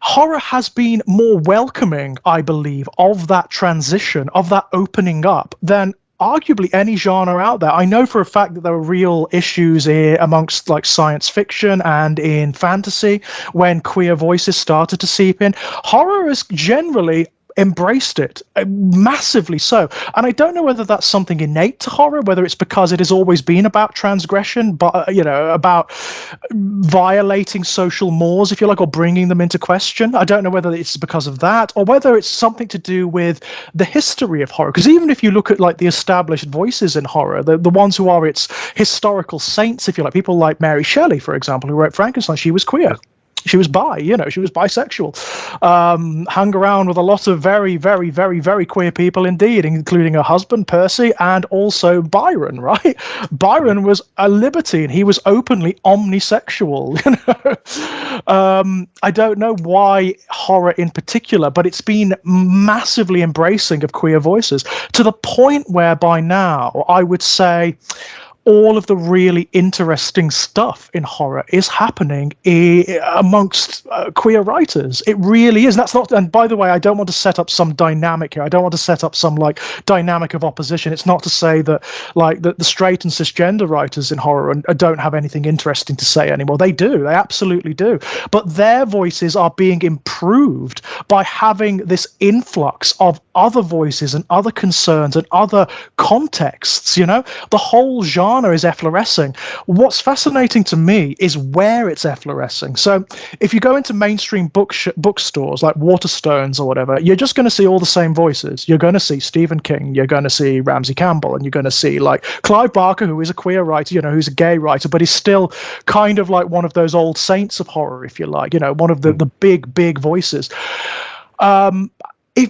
Horror has been more welcoming, I believe, of that transition, of that opening up, than arguably any genre out there. I know for a fact that there are real issues amongst, like, science fiction and in fantasy when queer voices started to seep in. Horror is generally embraced it, massively so. And I don't know whether that's something innate to horror, whether it's because it has always been about transgression, but about violating social mores, if you like, or bringing them into question. I don't know whether it's because of that, or whether it's something to do with the history of horror. Because even if you look at, like, the established voices in horror, the ones who are its historical saints, if you like, people like Mary Shelley, for example, who wrote Frankenstein, she was queer. She was bi, she was bisexual, hung around with a lot of very, very, very, very queer people indeed, including her husband, Percy, and also Byron, right? Byron was a libertine. He was openly omnisexual, I don't know why horror in particular, but it's been massively embracing of queer voices, to the point where by now I would say all of the really interesting stuff in horror is happening amongst queer writers. It really is. That's not. And by the way, I don't want to set up some dynamic here. I don't want to set up some, like, dynamic of opposition. It's not to say that, like, the straight and cisgender writers in horror don't have anything interesting to say anymore. They do. They absolutely do. But their voices are being improved by having this influx of other voices and other concerns and other contexts. The whole genre is efflorescing. What's fascinating to me is where it's efflorescing. So if you go into mainstream bookstores like Waterstones or whatever, you're just going to see all the same voices. You're going to see Stephen King, you're going to see Ramsey Campbell, and you're going to see, like, Clive Barker, who is a queer writer, who's a gay writer, but he's still kind of like one of those old saints of horror, if you like, one of the big voices.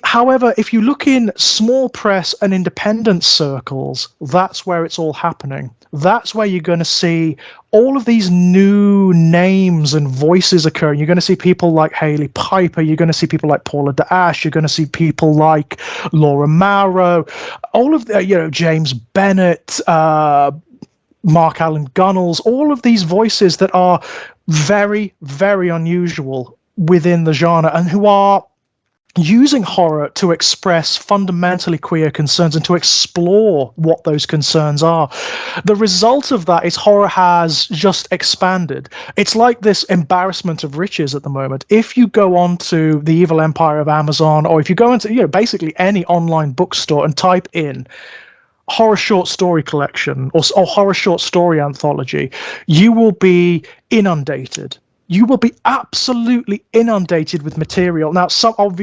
However, if you look in small press and independent circles, that's where it's all happening. That's where you're going to see all of these new names and voices occurring. You're going to see people like Hailey Piper. You're going to see people like Paula D'Ash. You're going to see people like Laura Mauro. All of the, James Bennett, Mark Allen Gunnels. All of these voices that are very, very unusual within the genre and who are using horror to express fundamentally queer concerns and to explore what those concerns are. The result of that is horror has just expanded. It's like this embarrassment of riches at the moment. If you go on to the evil empire of Amazon, or if you go into basically any online bookstore and type in horror short story collection or horror short story anthology, you will be inundated you will be absolutely inundated with material. Now, some of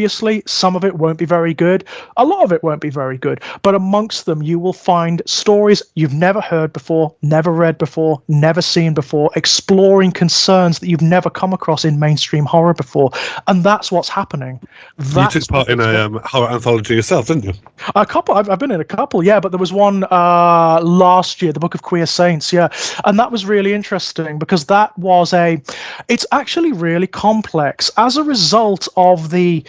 it won't be very good. A lot of it won't be very good. But amongst them, you will find stories you've never heard before, never read before, never seen before, exploring concerns that you've never come across in mainstream horror before. And that's what's happening. You took part in a horror anthology yourself, didn't you? A couple. I've been in a couple, yeah. But there was one last year, the Book of Queer Saints, yeah. And that was really interesting because that was it's actually really complex as a result of the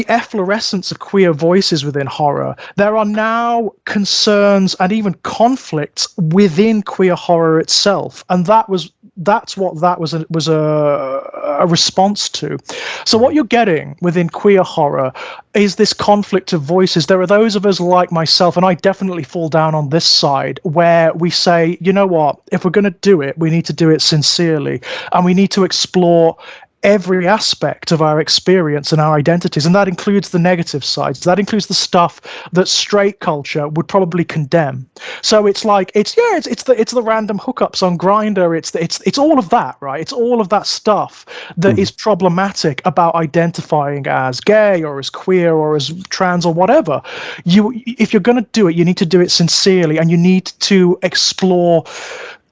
efflorescence of queer voices within horror. There are now concerns and even conflicts within queer horror itself, and that's what that was a response to. So what you're getting within queer horror is this conflict of voices. There are those of us like myself, and I definitely fall down on this side, where we say, you know what, if we're going to do it, we need to do it sincerely, and we need to explore every aspect of our experience and our identities, and that includes the negative sides. That includes the stuff that straight culture would probably condemn. So it's like it's the random hookups on Grindr. It's all of that, right? It's all of that stuff that is problematic about identifying as gay or as queer or as trans or whatever. If you're going to do it, you need to do it sincerely, and you need to explore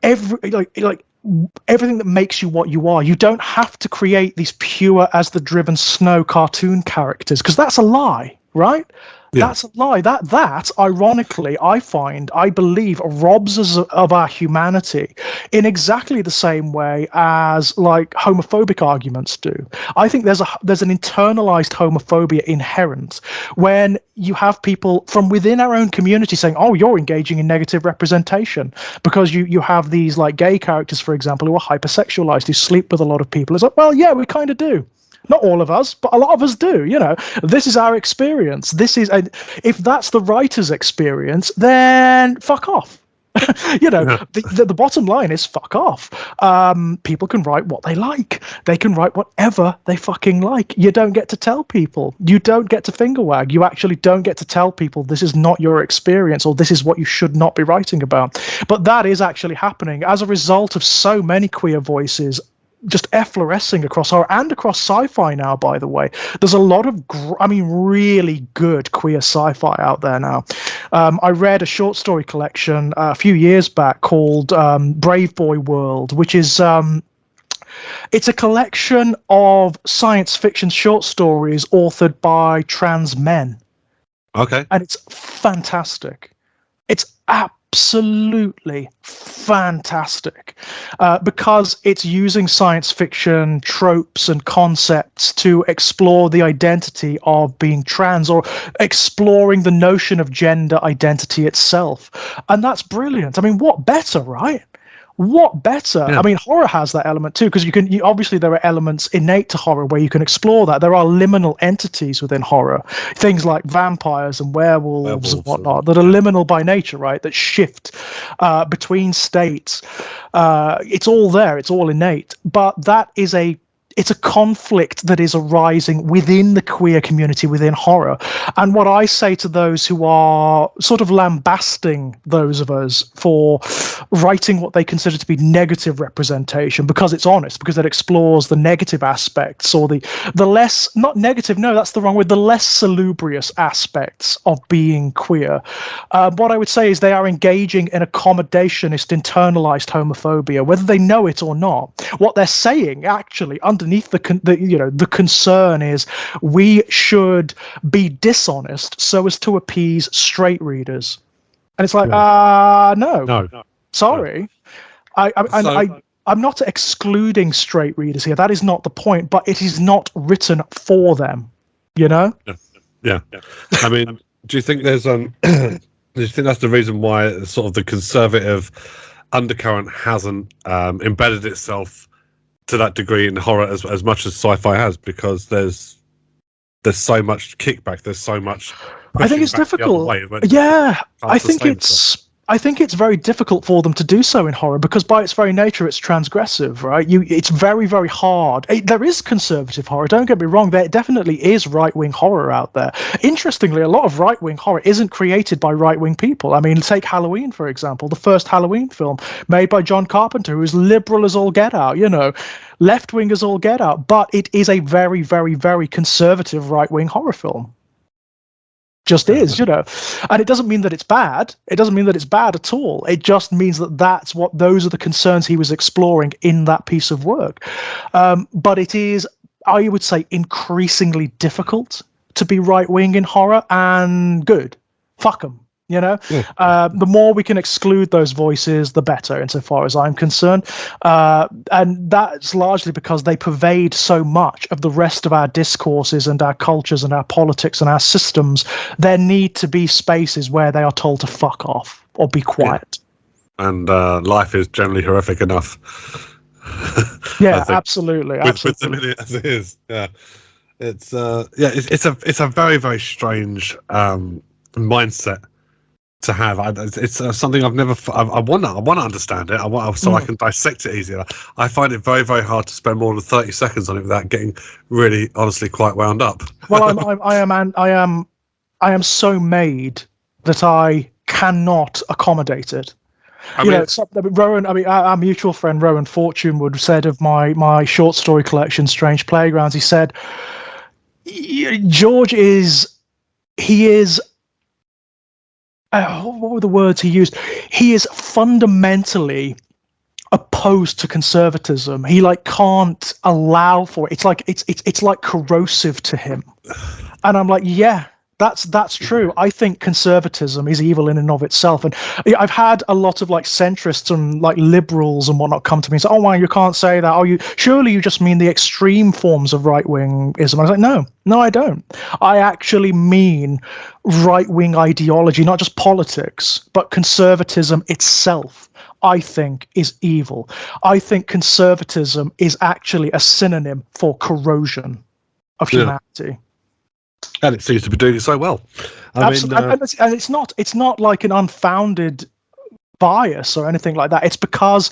everything that makes you what you are. You don't have to create these pure as the driven snow cartoon characters, because that's a lie, right? Yeah. That's a lie. That ironically, I believe robs us of our humanity in exactly the same way as like homophobic arguments do. I think there's an internalized homophobia inherent when you have people from within our own community saying, "Oh, you're engaging in negative representation because you have these like gay characters, for example, who are hypersexualized, who sleep with a lot of people." It's like, well, yeah, we kind of do. Not all of us, but a lot of us do. This is our experience. If that's the writer's experience, then fuck off. The bottom line is fuck off. People can write what they like. They can write whatever they fucking like. You don't get to tell people. You don't get to finger wag. You actually don't get to tell people this is not your experience or this is what you should not be writing about. But that is actually happening as a result of so many queer voices just efflorescing across horror and across sci-fi now, by the way. There's a lot of really good queer sci-fi out there now. I read a short story collection a few years back called Brave Boy World, which is it's a collection of science fiction short stories authored by trans men. Okay. And it's fantastic. It's absolutely fantastic because it's using science fiction tropes and concepts to explore the identity of being trans or exploring the notion of gender identity itself. And that's brilliant. I mean, what better, right? What better? Yeah. I mean, horror has that element too, because obviously there are elements innate to horror where you can explore that. There are liminal entities within horror, things like vampires and werewolves and whatnot that are liminal by nature, right? That shift between states. It's all there. It's all innate. But it's a conflict that is arising within the queer community, within horror. And what I say to those who are sort of lambasting those of us for writing what they consider to be negative representation, because it's honest, because it explores the negative aspects or the less, not negative, no, that's the wrong word, the less salubrious aspects of being queer. What I would say is they are engaging in accommodationist, internalized homophobia, whether they know it or not. What they're saying actually underneath the concern is we should be dishonest so as to appease straight readers, and it's like no, sorry, no. I'm not excluding straight readers here. That is not the point, but it is not written for them. Yeah. I mean, do you think there's do you think that's the reason why sort of the conservative undercurrent hasn't embedded itself to that degree in horror as much as sci-fi has, because there's so much kickback, there's so much. I think it's difficult. I think I think it's very difficult for them to do so in horror because by its very nature it's transgressive, right? It's very, very hard. There is conservative horror, don't get me wrong, there definitely is right-wing horror out there. Interestingly, a lot of right-wing horror isn't created by right-wing people. I mean, take Halloween, for example, the first Halloween film made by John Carpenter, who is liberal as all get out, left-wing as all get out, but it is a very, very, very conservative right-wing horror film. Just is, and it doesn't mean that it's bad. It doesn't mean that it's bad at all. It just means that those are the concerns he was exploring in that piece of work. But it is, I would say, increasingly difficult to be right-wing in horror, and good. Fuck them. The more we can exclude those voices, the better, insofar as I'm concerned. And that's largely because they pervade so much of the rest of our discourses and our cultures and our politics and our systems. There need to be spaces where they are told to fuck off or be quiet. Yeah. And life is generally horrific enough. Yeah, absolutely. With the minute as it is. Yeah. It's a very, very strange mindset to have. It's something I've never. I want to understand it. I can dissect it easier. I find it very, very hard to spend more than 30 seconds on it without getting really, honestly, quite wound up. Well, I am so made that I cannot accommodate it. Rowan. Our mutual friend Rowan Fortune would have said of my short story collection, Strange Playgrounds. He said, George is. What were the words he used? He is fundamentally opposed to conservatism. He can't allow for it. It's like corrosive to him. And I'm like, yeah, that's true. I think conservatism is evil in and of itself. And I've had a lot of centrists and liberals and whatnot come to me and say, oh, well, you can't say that. Surely you just mean the extreme forms of right-wingism. I was like, no, I don't. I actually mean right-wing ideology, not just politics, but conservatism itself, I think, is evil. I think conservatism is actually a synonym for corrosion of humanity. And it seems to be doing it so well. Absolutely. And it's not like an unfounded bias or anything like that. It's because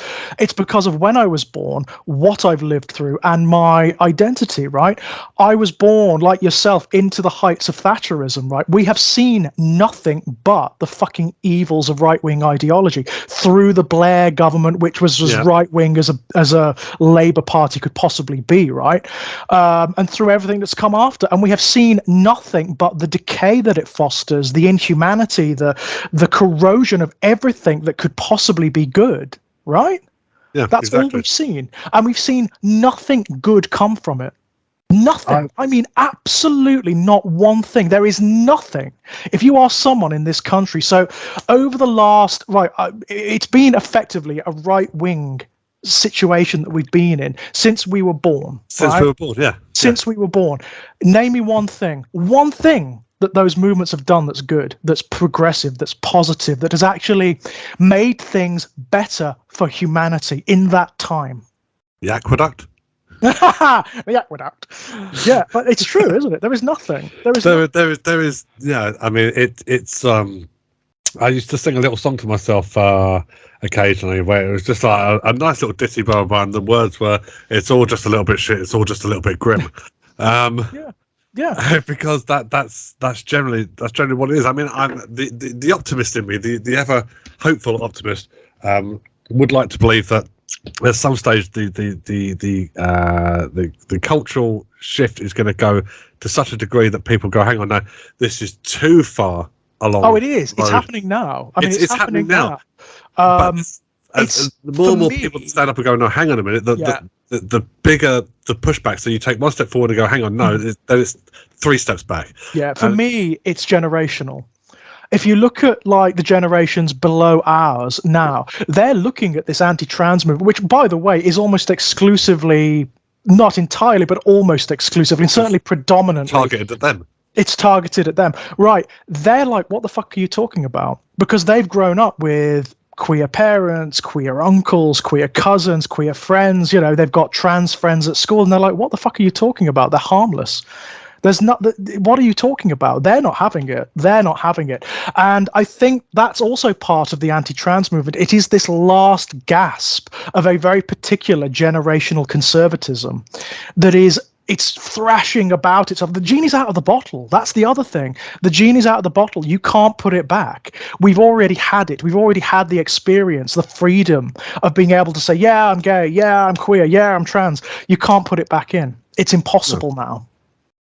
of when I was born, what I've lived through, and my identity, right? I was born, like yourself, into the heights of Thatcherism, right? We have seen nothing but the fucking evils of right-wing ideology through the Blair government, which was as right-wing as a Labour Party could possibly be, right? And through everything that's come after. And we have seen nothing but the decay that it fosters, the inhumanity, the corrosion of everything that could possibly be good, right? Yeah, that's exactly all we've seen. And we've seen nothing good come from it. Nothing. I mean, absolutely not one thing. There is nothing. If you are someone in this country, so over the last, it's been effectively a right-wing situation that we've been in since we were born. Since we were born, yeah. Since we were born. Name me one thing that those movements have done that's good, that's progressive, that's positive, that has actually made things better for humanity in that time. The aqueduct? The aqueduct. Yeah, but it's true, isn't it? There is nothing. There is. Yeah, I mean, it's. I used to sing a little song to myself occasionally, where it was just like a nice little ditty bar, and the words were, "It's all just a little bit shit. It's all just a little bit grim." Yeah, because that's generally what it is. I mean, I'm the optimist in me, the ever hopeful optimist, would like to believe that at some stage the cultural shift is going to go to such a degree that people go, hang on, no, this is too far along. Oh, it is. It's happening now. I mean, it's happening now. The more and more people stand up and go, no, hang on a minute. The bigger the pushback. So you take one step forward and go, hang on, no, then it's 3 steps back. Yeah, for me, it's generational. If you look at the generations below ours now, they're looking at this anti-trans movement, which, by the way, is almost exclusively, not entirely, but almost exclusively, and certainly predominantly targeted at them. It's targeted at them. Right. They're like, what the fuck are you talking about? Because they've grown up with queer parents, queer uncles, queer cousins, queer friends. They've got trans friends at school, and they're like, what the fuck are you talking about? They're harmless. There's not. What are you talking about? They're not having it. They're not having it. And I think that's also part of the anti-trans movement. It is this last gasp of a very particular generational conservatism that is. It's thrashing about itself. The genie's out of the bottle. That's the other thing. The genie's out of the bottle. You can't put it back. We've already had it. We've already had the experience, the freedom of being able to say, yeah, I'm gay. Yeah, I'm queer. Yeah, I'm trans. You can't put it back in. It's impossible now.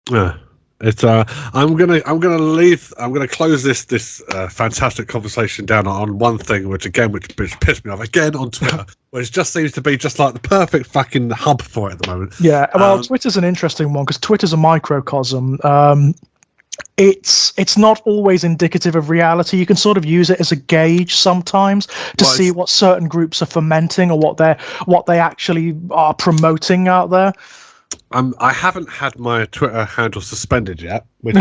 Yeah. It's I'm gonna close this fantastic conversation down on one thing which pissed me off again on Twitter, which just seems to be just like the perfect fucking hub for it at the moment. Yeah, well, Twitter's an interesting one because Twitter's a microcosm. It's not always indicative of reality. You can sort of use it as a gauge sometimes to see what certain groups are fomenting or what they actually are promoting out there. I haven't had my Twitter handle suspended yet, which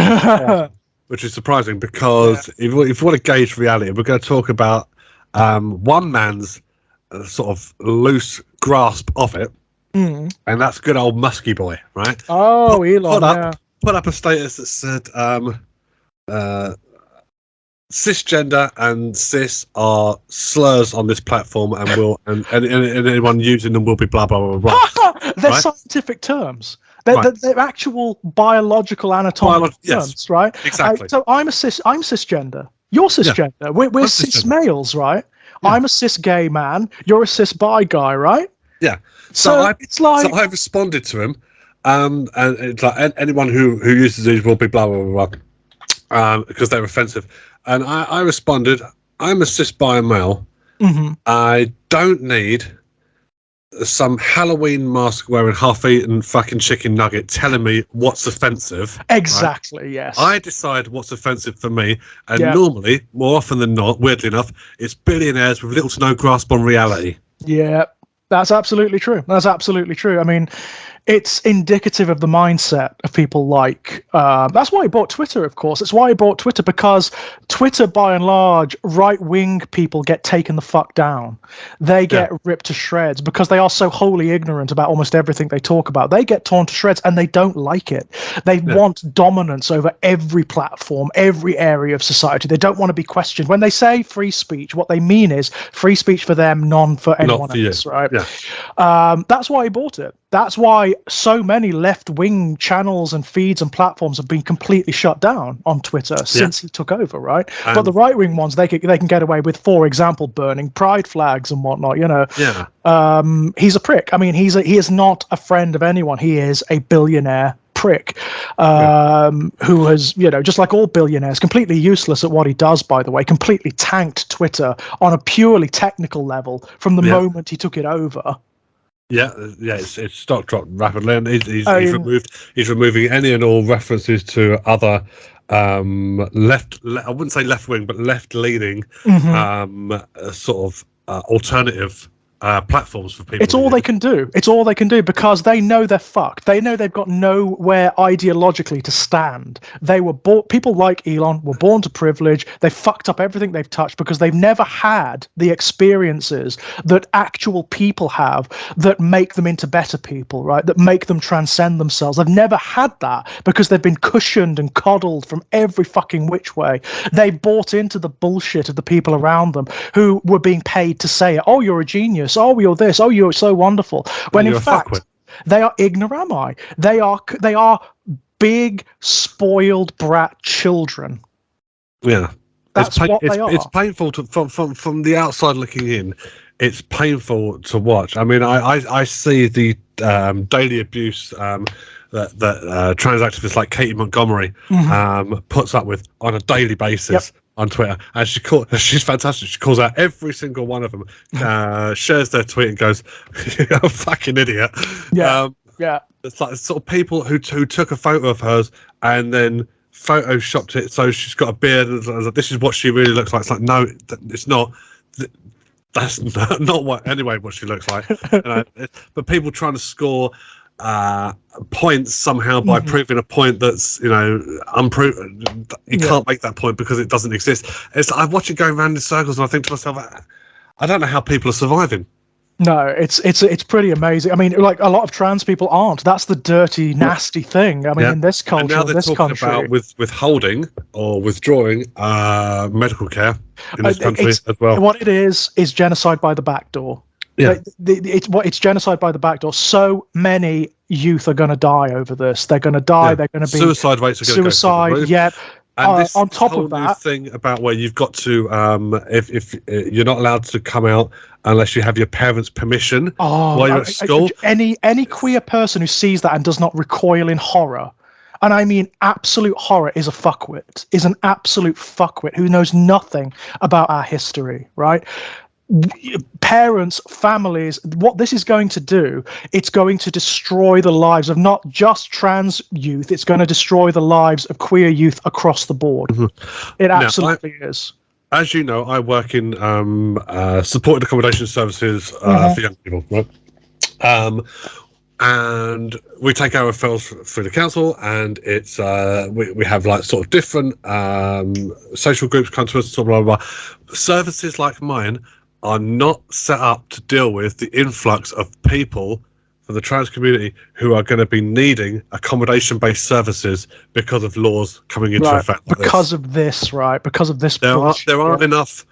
is surprising because if you want to gauge reality, we're going to talk about one man's sort of loose grasp of it, and that's good old Muskie boy, right? Oh, Elon, put up a status that said cisgender and cis are slurs on this platform, and will and anyone using them will be blah blah blah blah. They're scientific terms. They're actual biological anatomical terms, right? Exactly. So I'm cisgender. You're cisgender. Yeah. We're cis males, right? Yeah. I'm a cis gay man. You're a cis bi guy, right? Yeah. So I responded to him, and it's like anyone who uses these will be blah blah blah blah, because they're offensive. And I responded, I'm a cis bi male. Mm-hmm. I don't need some Halloween mask wearing half-eaten fucking chicken nugget telling me what's offensive. Exactly, right? Yes. I decide what's offensive for me, and normally, more often than not, weirdly enough, it's billionaires with little to no grasp on reality. Yeah, that's absolutely true. That's absolutely true. I mean, it's indicative of the mindset of people like that's why he bought Twitter, of course. It's why he bought Twitter, because Twitter, by and large, right-wing people get taken the fuck down. They get ripped to shreds because they are so wholly ignorant about almost everything they talk about. They get torn to shreds and they don't like it. They want dominance over every platform, every area of society. They don't want to be questioned. When they say free speech, what they mean is free speech for them, none for anyone else, right? Yeah. That's why he bought it. That's why so many left-wing channels and feeds and platforms have been completely shut down on Twitter since he took over, right? But the right-wing ones, they can get away with, for example, burning pride flags and whatnot. You know, he's a prick. I mean, he is not a friend of anyone. He is a billionaire prick who has, just like all billionaires, completely useless at what he does, by the way, completely tanked Twitter on a purely technical level from the moment he took it over. Its stock dropped rapidly, and he's removing any and all references to other I wouldn't say left wing, but left leaning sort of alternative platforms for people. It's all they can do. It's all they can do because they know they're fucked. They know they've got nowhere ideologically to stand. People like Elon were born to privilege. They fucked up everything they've touched because they've never had the experiences that actual people have that make them into better people, right? That make them transcend themselves. They've never had that because they've been cushioned and coddled from every fucking which way. They bought into the bullshit of the people around them who were being paid to say, oh, you're a genius. Oh, you're this. Oh, you're so wonderful. When in fact, they are ignoramai. They are big, spoiled brat children. Yeah, that's what they are. It's painful from the outside looking in. It's painful to watch. I mean, I see the daily abuse that trans activists like Katie Montgomery puts up with on a daily basis. On Twitter, and she's fantastic. She calls out every single one of them, shares their tweet and goes, "You're a fucking idiot." It's like sort of people who took a photo of hers and then photoshopped it so she's got a beard and like, this is what she really looks like. It's like, no, it's not. That's not what she looks like. But people trying to score points somehow by proving a point that's unproven. You can't make that point because it doesn't exist. I watch it going around in circles and I think to myself, I don't know how people are surviving. No, it's pretty amazing. I mean, like a lot of trans people aren't. That's the dirty, nasty thing. I mean, in this culture, and now they're in this talking country, about withholding or withdrawing medical care in this country as well. What it is genocide by the back door. Yeah, it's genocide by the back door. So many youth are going to die over this. They're going to die. They're going to be suicide rates are going to go through the roof. Yeah. And this on top whole of that, new thing about where you've got to, if you're not allowed to come out unless you have your parents' permission while you're at school. Any queer person who sees that and does not recoil in horror, and I mean absolute horror, is a fuckwit. Is an absolute fuckwit who knows nothing about our history, right? Parents, families, what this is going to do, it's going to destroy the lives of not just trans youth, it's going to destroy the lives of queer youth across the board. It absolutely is. As you know, I work in supported accommodation services for young people, right? And we take our referrals through the council, and it's we have like sort of different social groups come to us, blah, blah, blah. Services like mine are not set up to deal with the influx of people for the trans community who are going to be needing accommodation-based services because of laws coming into effect. Because of this, right? Because of this. There aren't enough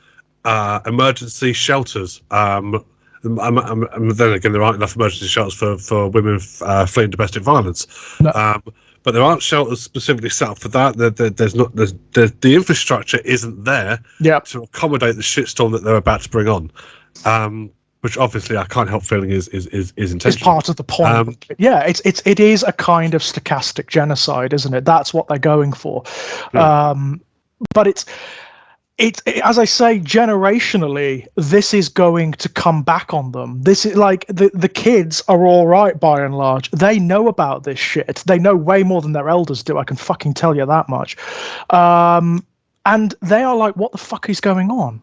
emergency shelters. And then again, there aren't enough emergency shelters for women fleeing domestic violence. No. But there aren't shelters specifically set up for that. The infrastructure isn't there to accommodate the shitstorm that they're about to bring on, which obviously I can't help feeling is intentional. It's part of the point. It is a kind of stochastic genocide, isn't it? That's what they're going for. But it's as I say, generationally, this is going to come back on them. This is like the kids are all right by and large. They know about this shit. They know way more than their elders do. I can fucking tell you that much. And they are like, what the fuck is going on?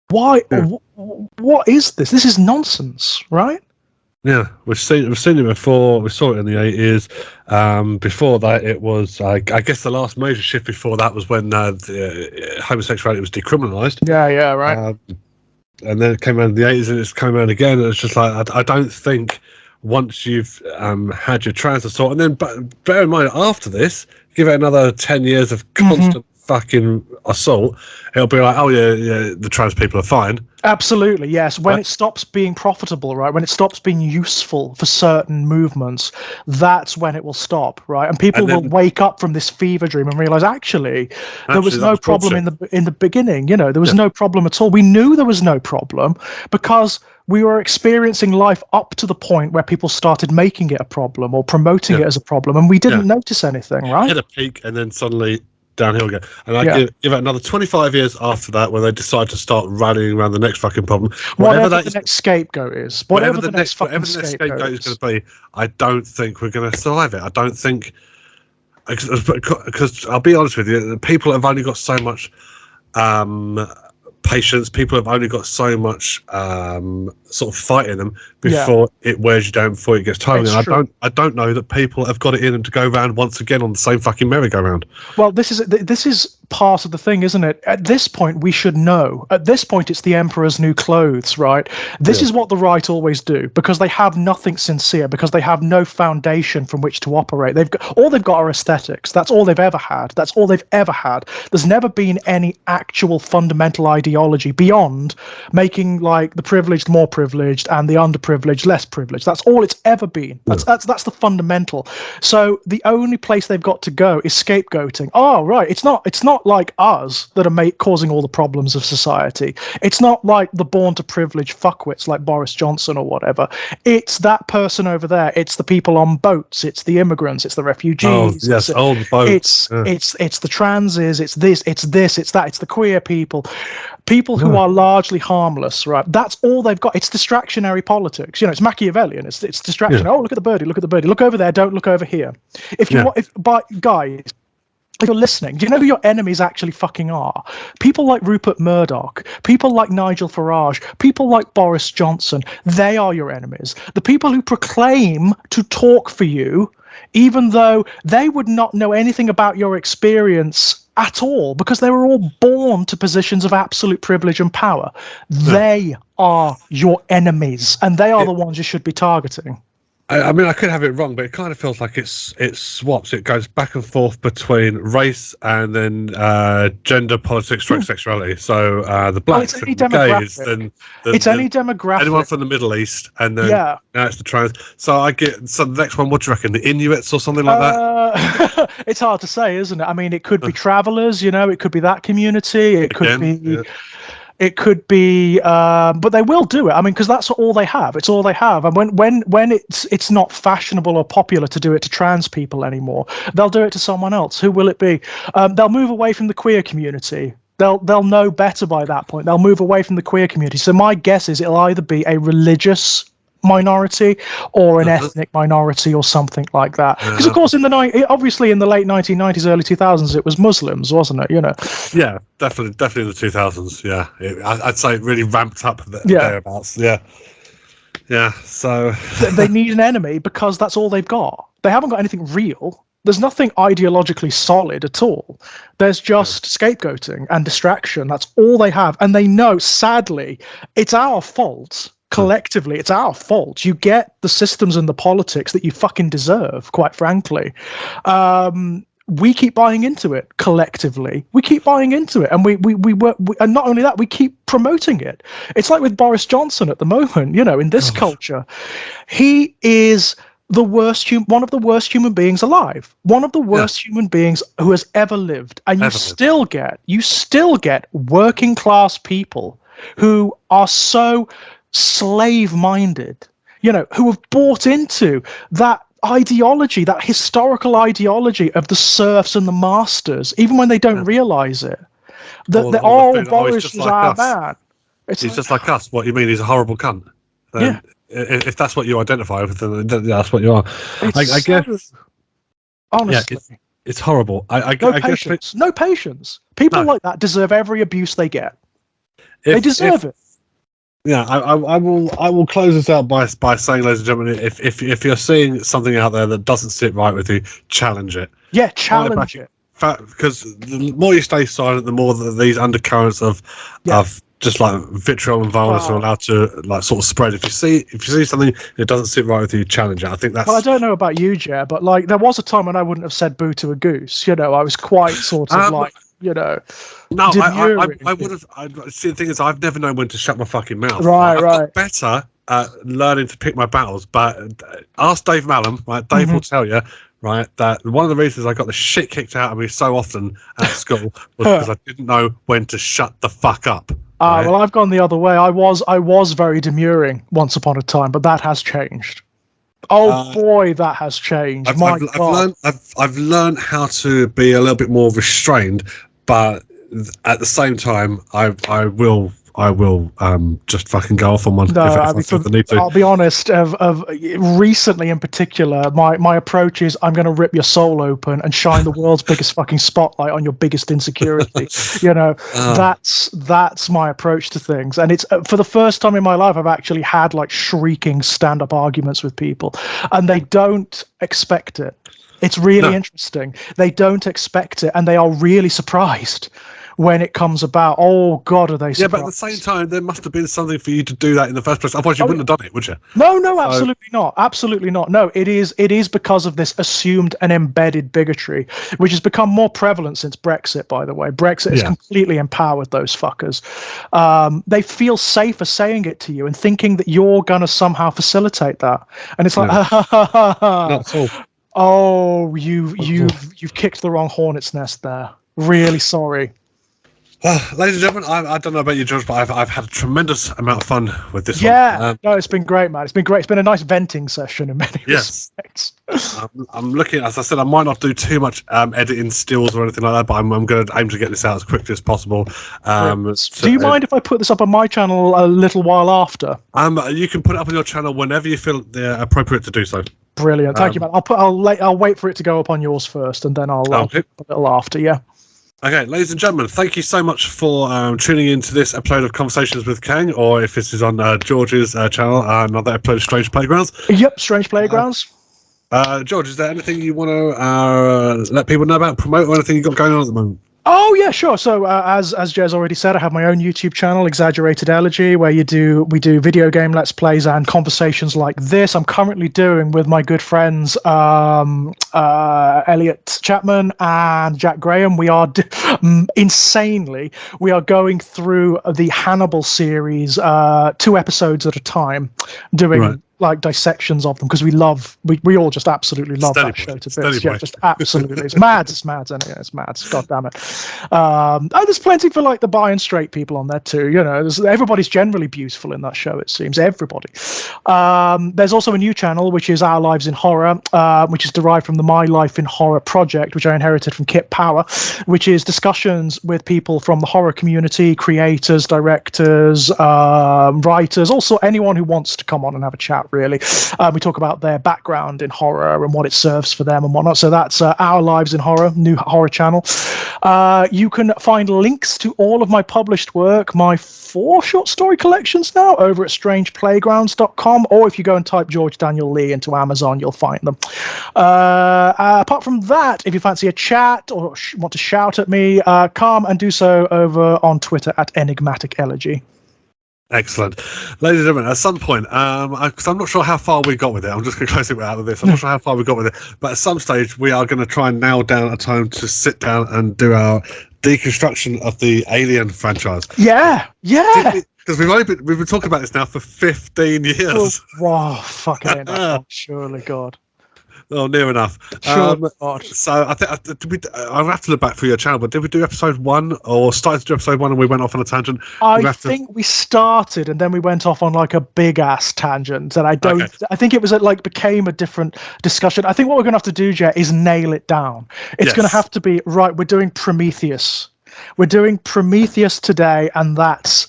Why? Yeah. What is this? This is nonsense, right? Yeah, we've seen it before. We saw it in the 80s. Before that, it was I guess the last major shift before that was when homosexuality was decriminalised. Yeah, right. And then it came around in the 80s, and it's come around again. And it's just like I don't think once you've had your trans assault, and then but bear in mind after this, give it another 10 years of constant fucking assault, it'll be like, oh yeah, the trans people are fine. Absolutely, yes. When it stops being profitable, right? When it stops being useful for certain movements, that's when it will stop, right? And people will wake up from this fever dream and realize, actually there was no problem in the beginning. You know, there was no problem at all. We knew there was no problem because we were experiencing life up to the point where people started making it a problem or promoting it as a problem, and we didn't notice anything, right? Hit a peak and then suddenly downhill again. And I give it another 25 years after that when they decide to start rallying around the next fucking problem. Whatever the next scapegoat is. Whatever the next scapegoat is going to be, I don't think we're going to survive it. I don't think... Because I'll be honest with you, people have only got so much patience. People have only got so much sort of fight in them before it wears you down, before it gets tiring. And I don't know that people have got it in them to go round once again on the same fucking merry-go-round. Well, this is part of the thing, isn't it? At this point, we should know. At this point, it's the emperor's new clothes, right? This is what the right always do, because they have nothing sincere, because they have no foundation from which to operate. All they've got are aesthetics. That's all they've ever had. That's all they've ever had. There's never been any actual fundamental ideology beyond making like the privileged more privileged and the underprivileged less privileged. That's all it's ever been. That's the fundamental. So the only place they've got to go is scapegoating. Oh, right. It's not like us that are causing all the problems of society. It's not like the born to privilege fuckwits like Boris Johnson or whatever. It's that person over there. It's the people on boats. It's the immigrants. It's the refugees. Oh, yes, all the boats. It's the transes. It's this. It's that. It's the queer people. People who are largely harmless, right? That's all they've got. It's distractionary politics. You know, it's Machiavellian. It's distraction. Oh, look at the birdie. Look at the birdie. Look over there. Don't look over here. Guys, if you're listening, do you know who your enemies actually fucking are? People like Rupert Murdoch, people like Nigel Farage, people like Boris Johnson. They are your enemies. The people who proclaim to talk for you, even though they would not know anything about your experience at all, because they were all born to positions of absolute privilege and power. They are your enemies, and they are the ones you should be targeting. I mean, I could have it wrong, but it kind of feels like it swaps. It goes back and forth between race and then gender, politics, stroke sexuality. So the blacks, and the gays, then any demographic. Anyone from the Middle East, and then now it's the trans. So the next one, what do you reckon? The Inuits or something like that? It's hard to say, isn't it? I mean, it could be travelers. It could be that community. It could be. Yeah. It could be, but they will do it. I mean, because that's all they have. It's all they have. And when it's not fashionable or popular to do it to trans people anymore, they'll do it to someone else. Who will it be? They'll move away from the queer community. They'll know better by that point. They'll move away from the queer community. So my guess is it'll either be a religious minority or an ethnic minority or something like that, because of course obviously in the late 1990s, early 2000s, it was Muslims, wasn't it? Yeah, definitely in the 2000s. Yeah, I'd say it really ramped up thereabouts. So they need an enemy because that's all they've got. They haven't got anything real. There's nothing ideologically solid at all. There's just scapegoating and distraction. That's all they have, and they know, sadly, it's our fault. Collectively, it's our fault. You get the systems and the politics that you fucking deserve, quite frankly. We keep buying into it collectively. We keep buying into it, and we and not only that, we keep promoting it. It's like with Boris Johnson at the moment. In this culture, he is the worst one of the worst human beings alive. One of the worst human beings who has ever lived. And you still get working class people who are so slave-minded, who have bought into that ideology, that historical ideology of the serfs and the masters, even when they don't realize it. Boris is our man. He's just like us. What you mean? He's a horrible cunt. If that's what you identify with, then that's what you are. I guess. Honestly, it's horrible. No patience. People like that deserve every abuse they get. They deserve it. Yeah, I will close this out by saying, ladies and gentlemen, if you're seeing something out there that doesn't sit right with you, challenge it. Yeah, challenge it. Because the more you stay silent, the more that these undercurrents of just like vitriol and violence are allowed to sort of spread. If you see something that doesn't sit right with you, challenge it. I think that's. Well, I don't know about you, Jer, but there was a time when I wouldn't have said boo to a goose. I was quite sort of No, I would have. See, the thing is, I've never known when to shut my fucking mouth. Right. I've got better at learning to pick my battles, but ask Dave Mallam. Right, Dave will tell you. Right, that one of the reasons I got the shit kicked out of me so often at school was because I didn't know when to shut the fuck up. Right? Well, I've gone the other way. I was very demurring once upon a time, but that has changed. Oh boy, that has changed. I've learned how to be a little bit more restrained, but at the same time, I will just fucking go off on one. I'll be honest. Of recently, in particular, my approach is I'm going to rip your soul open and shine the world's biggest fucking spotlight on your biggest insecurity. That's my approach to things. And it's for the first time in my life, I've actually had shrieking stand-up arguments with people, and they don't expect it. It's really interesting. They don't expect it, and they are really surprised when it comes about. Oh God, are they surprised? Yeah, but at the same time, there must have been something for you to do that in the first place. Otherwise, you wouldn't have done it, would you? No, absolutely not. Absolutely not. No, it is because of this assumed and embedded bigotry, which has become more prevalent since Brexit, by the way. Brexit has completely empowered those fuckers. They feel safer saying it to you and thinking that you're going to somehow facilitate that. And it's like, not at all. Oh, you've kicked the wrong hornet's nest there. Really sorry. Well, ladies and gentlemen, I don't know about you, George, but I've had a tremendous amount of fun with this one. Yeah, no, it's been great, man. It's been great. It's been a nice venting session in many respects. I'm looking, as I said, I might not do too much editing stills or anything like that, but I'm going to aim to get this out as quickly as possible. Do you mind if I put this up on my channel a little while after? You can put it up on your channel whenever you feel appropriate to do so. Brilliant, thank you, man. I'll wait for it to go up on yours first, and then I'll put a little after. Yeah. Okay, ladies and gentlemen, thank you so much for tuning in to this episode of Conversations with Kang, or if this is on George's channel, another episode of Strange Playgrounds. Yep, Strange Playgrounds. George, is there anything you want to let people know about, promote, or anything you've got going on at the moment? Oh yeah, sure. So as Jez already said, I have my own YouTube channel, ExaggeratedElegy, where we do video game let's plays and conversations like this. I'm currently doing with my good friends Elliot Chapman and Jack Graham. We are insanely. We are going through the Hannibal series, 2 episodes at a time, doing like dissections of them because we all just absolutely love that show to bits. Yeah, just absolutely. It's mad. It's mad. And it's mad. God damn it. There's plenty for like the bi and straight people on there too. You know, everybody's generally beautiful in that show. It seems everybody. There's also a new channel which is Our Lives in Horror, which is derived from the My Life in Horror project, which I inherited from Kit Power, which is discussions with people from the horror community, creators, directors, writers, also anyone who wants to come on and have a chat. Really, we talk about their background in horror and what it serves for them and whatnot. So that's Our Lives in Horror, new horror channel. You can find links to all of my published work, my 4 short story collections now, over at strangeplaygrounds.com, or if you go and type George Daniel Lee into Amazon, you'll find them. Apart from that, if you fancy a chat or want to shout at me, come and do so over on Twitter at EnigmaticElegy. Excellent. Ladies and gentlemen, at some point, because I'm not sure how far we got with it, I'm just going to close it out of this. I'm not sure how far we got with it, but at some stage, we are going to try and nail down a time to sit down and do our deconstruction of the Alien franchise. Yeah. Because we've been talking about this now for 15 years. Wow, fucking surely, God. Oh, near enough. So I think I'll have to look back through your channel, but did we do episode 1 or started to do episode 1 and we went off on a tangent? I think we started and then we went off on like a big ass tangent, and I think it was became a different discussion. I think what we're going to have to do, Jet, is nail it down. It's going to have to be right. We're doing Prometheus. We're doing Prometheus today, and that's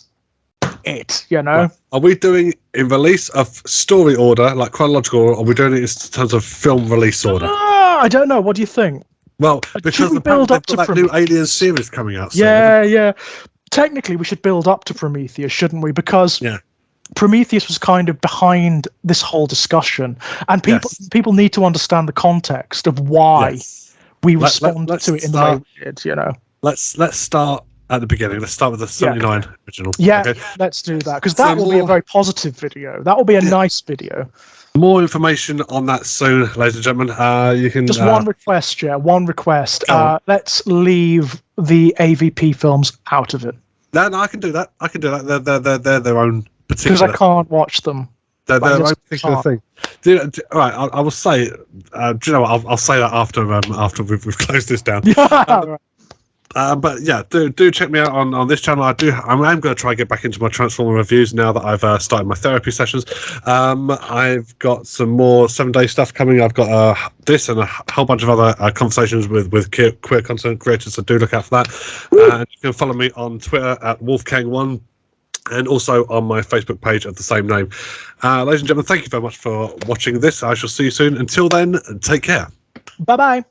it, you know. Are we doing in release of story order, like chronological, or are we doing it in terms of film release order? I don't know. What do you think? Well, because we build up to that new Alien series coming out soon. Yeah. Technically, we should build up to Prometheus, shouldn't we? Because Prometheus was kind of behind this whole discussion, and people need to understand the context of why we respond to it in the way we did. You know. Let's start at the beginning. Let's start with the 79 original. Yeah, let's do that, because that will be a very positive video. That will be a nice video. More information on that soon, ladies and gentlemen. You can just one request, Jer. One request. Let's leave the AVP films out of it. No, I can do that. They're their own particular. Because I can't watch them. They're their own particular thing. All right, I will say. Do you know what? I'll say that after we've closed this down. Right. But yeah, do check me out on this channel. I'm going to try and get back into my Transformer reviews now that I've started my therapy sessions. I've got some more 7-day stuff coming. I've got this and a whole bunch of other conversations with queer content creators, so do look out for that. And you can follow me on Twitter at Wolfkang1 and also on my Facebook page of the same name. Ladies and gentlemen, thank you very much for watching this. I shall see you soon. Until then, take care. Bye-bye.